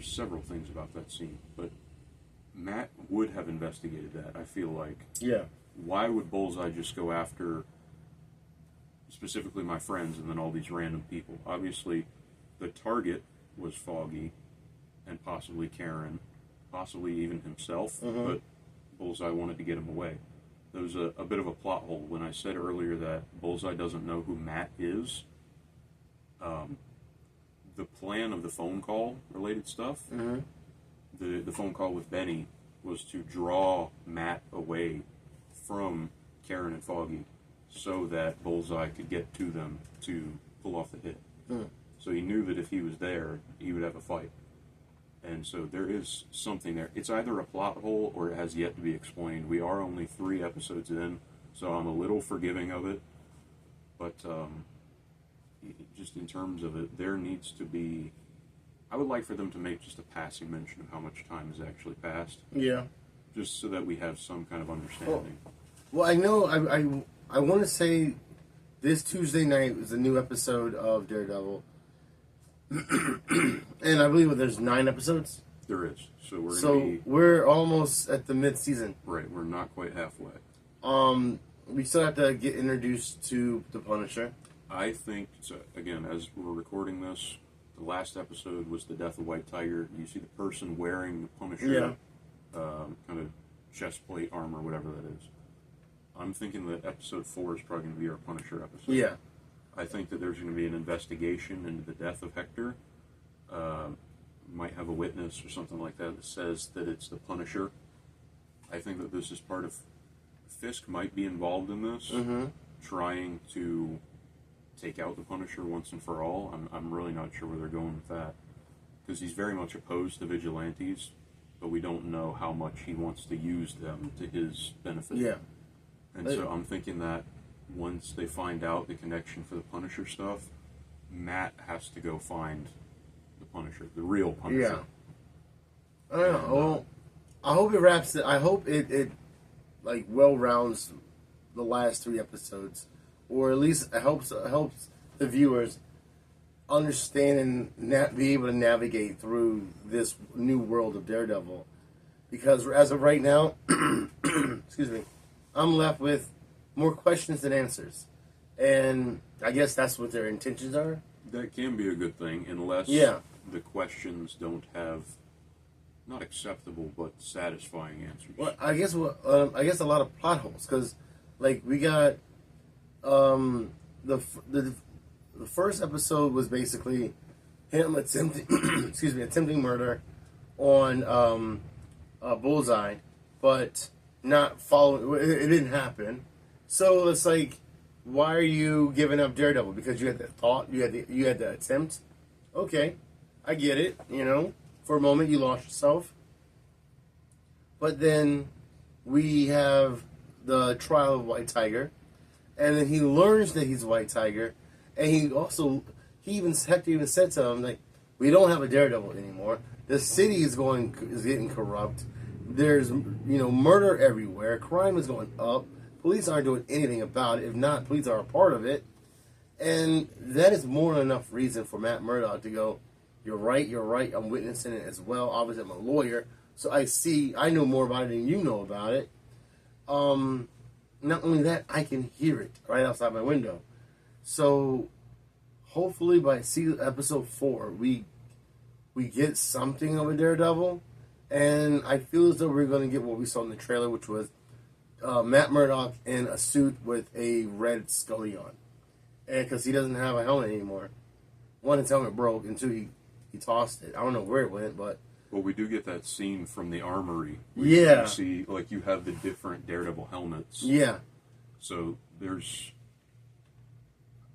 several things about that scene, but Matt would have investigated that, I feel like. Yeah. Why would Bullseye just go after specifically my friends and then all these random people? Obviously, the target was Foggy and possibly Karen, possibly even himself, but Bullseye wanted to get him away. There was a bit of a plot hole when I said earlier that Bullseye doesn't know who Matt is. The plan of the phone call related stuff, the phone call with Benny, was to draw Matt away from Karen and Foggy so that Bullseye could get to them to pull off the hit. So he knew that if he was there, he would have a fight. And so there is something there. It's either a plot hole or it has yet to be explained. We are only 3 episodes in, so I'm a little forgiving of it. But just in terms of it, there needs to be... I would like for them to make just a passing mention of how much time has actually passed. Yeah. Just so that we have some kind of understanding. Well, I know, I want to say this Tuesday night was a new episode of Daredevil. And I believe there's 9 episodes. There is. So we're So going to be... we're almost at the mid-season. Right, we're not quite halfway. We still have to get introduced to the Punisher. I think, so again, as we're recording this, the last episode was the death of White Tiger. You see the person wearing the Punisher kind of chest plate armor, whatever that is. I'm thinking that episode 4 is probably going to be our Punisher episode. Yeah. I think that there's going to be an investigation into the death of Hector. Might have a witness or something like that says that it's the Punisher. I think that this is part of... Fisk might be involved in this, trying to take out the Punisher once and for all. I'm really not sure where they're going with that. Because he's very much opposed to vigilantes, but we don't know how much he wants to use them to his benefit. Yeah. And so I'm thinking that once they find out the connection for the Punisher stuff, Matt has to go find the Punisher, the real Punisher. Yeah. I don't know. Well, I hope it wraps it. I hope it like well rounds the last 3 episodes, or at least it helps the viewers understand and be able to navigate through this new world of Daredevil. Because as of right now, excuse me, I'm left with more questions than answers. And I guess that's what their intentions are. That can be a good thing, unless the questions don't have not acceptable but satisfying answers. Well, I guess a lot of plot holes, because like we got the first episode was basically him attempting murder on Bullseye, but not following. It didn't happen. So it's like, why are you giving up Daredevil? Because you had the thought, you had the attempt. Okay, I get it. You know, for a moment you lost yourself. But then we have the trial of White Tiger, and then he learns that he's White Tiger, and Hector even said to him, like, we don't have a Daredevil anymore. The city is getting corrupt. There's murder everywhere. Crime is going up. Police aren't doing anything about it. If not, police are a part of it. And that is more than enough reason for Matt Murdock to go, you're right, I'm witnessing it as well. Obviously, I'm a lawyer, so I know more about it than you know about it. Not only that, I can hear it right outside my window. So, hopefully by episode 4, we get something of a Daredevil. And I feel as though we're going to get what we saw in the trailer, which was Matt Murdock in a suit with a red Scully on. And because he doesn't have a helmet anymore. One, his helmet broke, and two, he tossed it. I don't know where it went, but... Well, we do get that scene from the armory. Yeah. You see, like, you have the different Daredevil helmets. Yeah. So,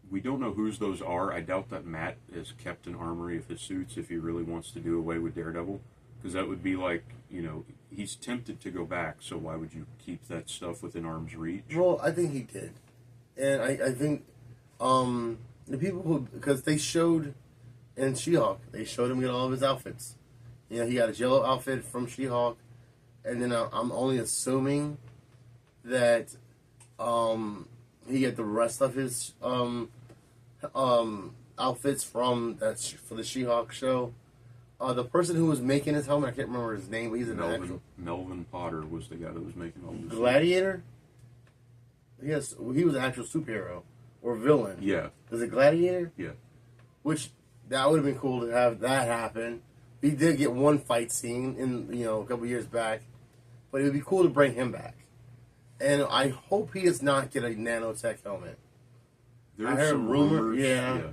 we don't know whose those are. I doubt that Matt has kept an armory of his suits if he really wants to do away with Daredevil. Because that would be like, he's tempted to go back, so why would you keep that stuff within arm's reach? Well, I think he did. And I think the people who... Because they showed in She-Hulk, they showed him get all of his outfits. He got his yellow outfit from She-Hulk. And then I'm only assuming that he got the rest of his outfits for the She-Hulk show. The person who was making his helmet, I can't remember his name, but he's an actual... Melvin Potter was the guy that was making all this. Gladiator? Yes, he was an actual superhero. Or villain. Yeah. Was it Gladiator? Yeah. Which, that would have been cool to have that happen. He did get one fight scene in, a couple years back. But it would be cool to bring him back. And I hope he does not get a nanotech helmet. There's some rumors. Yeah.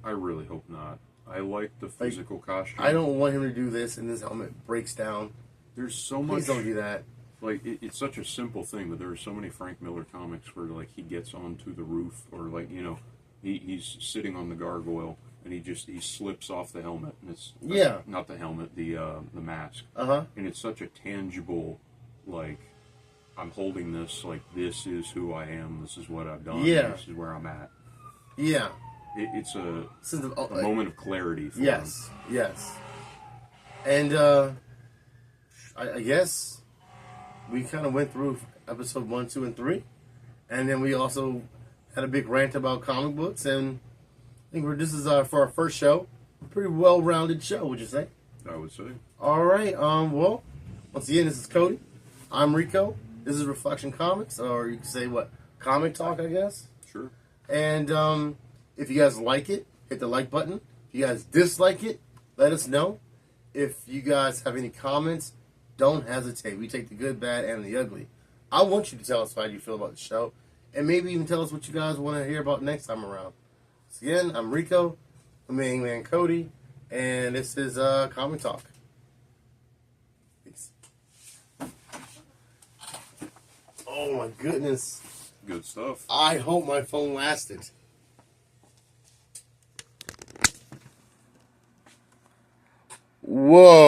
I really hope not. I like the physical costume. I don't want him to do this and this helmet breaks down. There's so much. Please don't do that. Like, it's such a simple thing, but there are so many Frank Miller comics where, like, he gets onto the roof, or, like, he's sitting on the gargoyle, and he slips off the helmet, and it's... Not the helmet, the mask. Uh-huh. And it's such a tangible, like, I'm holding this, like, this is who I am, this is what I've done, this is where I'm at. Yeah. It's a moment of clarity for him. Yes. And, I guess... We kind of went through episode 1, 2, and 3. And then we also had a big rant about comic books. And I think this is for our first show. Pretty well-rounded show, would you say? I would say. All right. Well, once again, this is Cody. I'm Rico. This is Reflection Comics. Or you can say, Comic Talk, I guess. Sure. And if you guys like it, hit the like button. If you guys dislike it, let us know. If you guys have any comments, don't hesitate. We take the good, bad, and the ugly. I want you to tell us how you feel about the show. And maybe even tell us what you guys want to hear about next time around. So again, I'm Rico, the main man Cody, and this is Comic Talk. Peace. Oh my goodness. Good stuff. I hope my phone lasted. Whoa.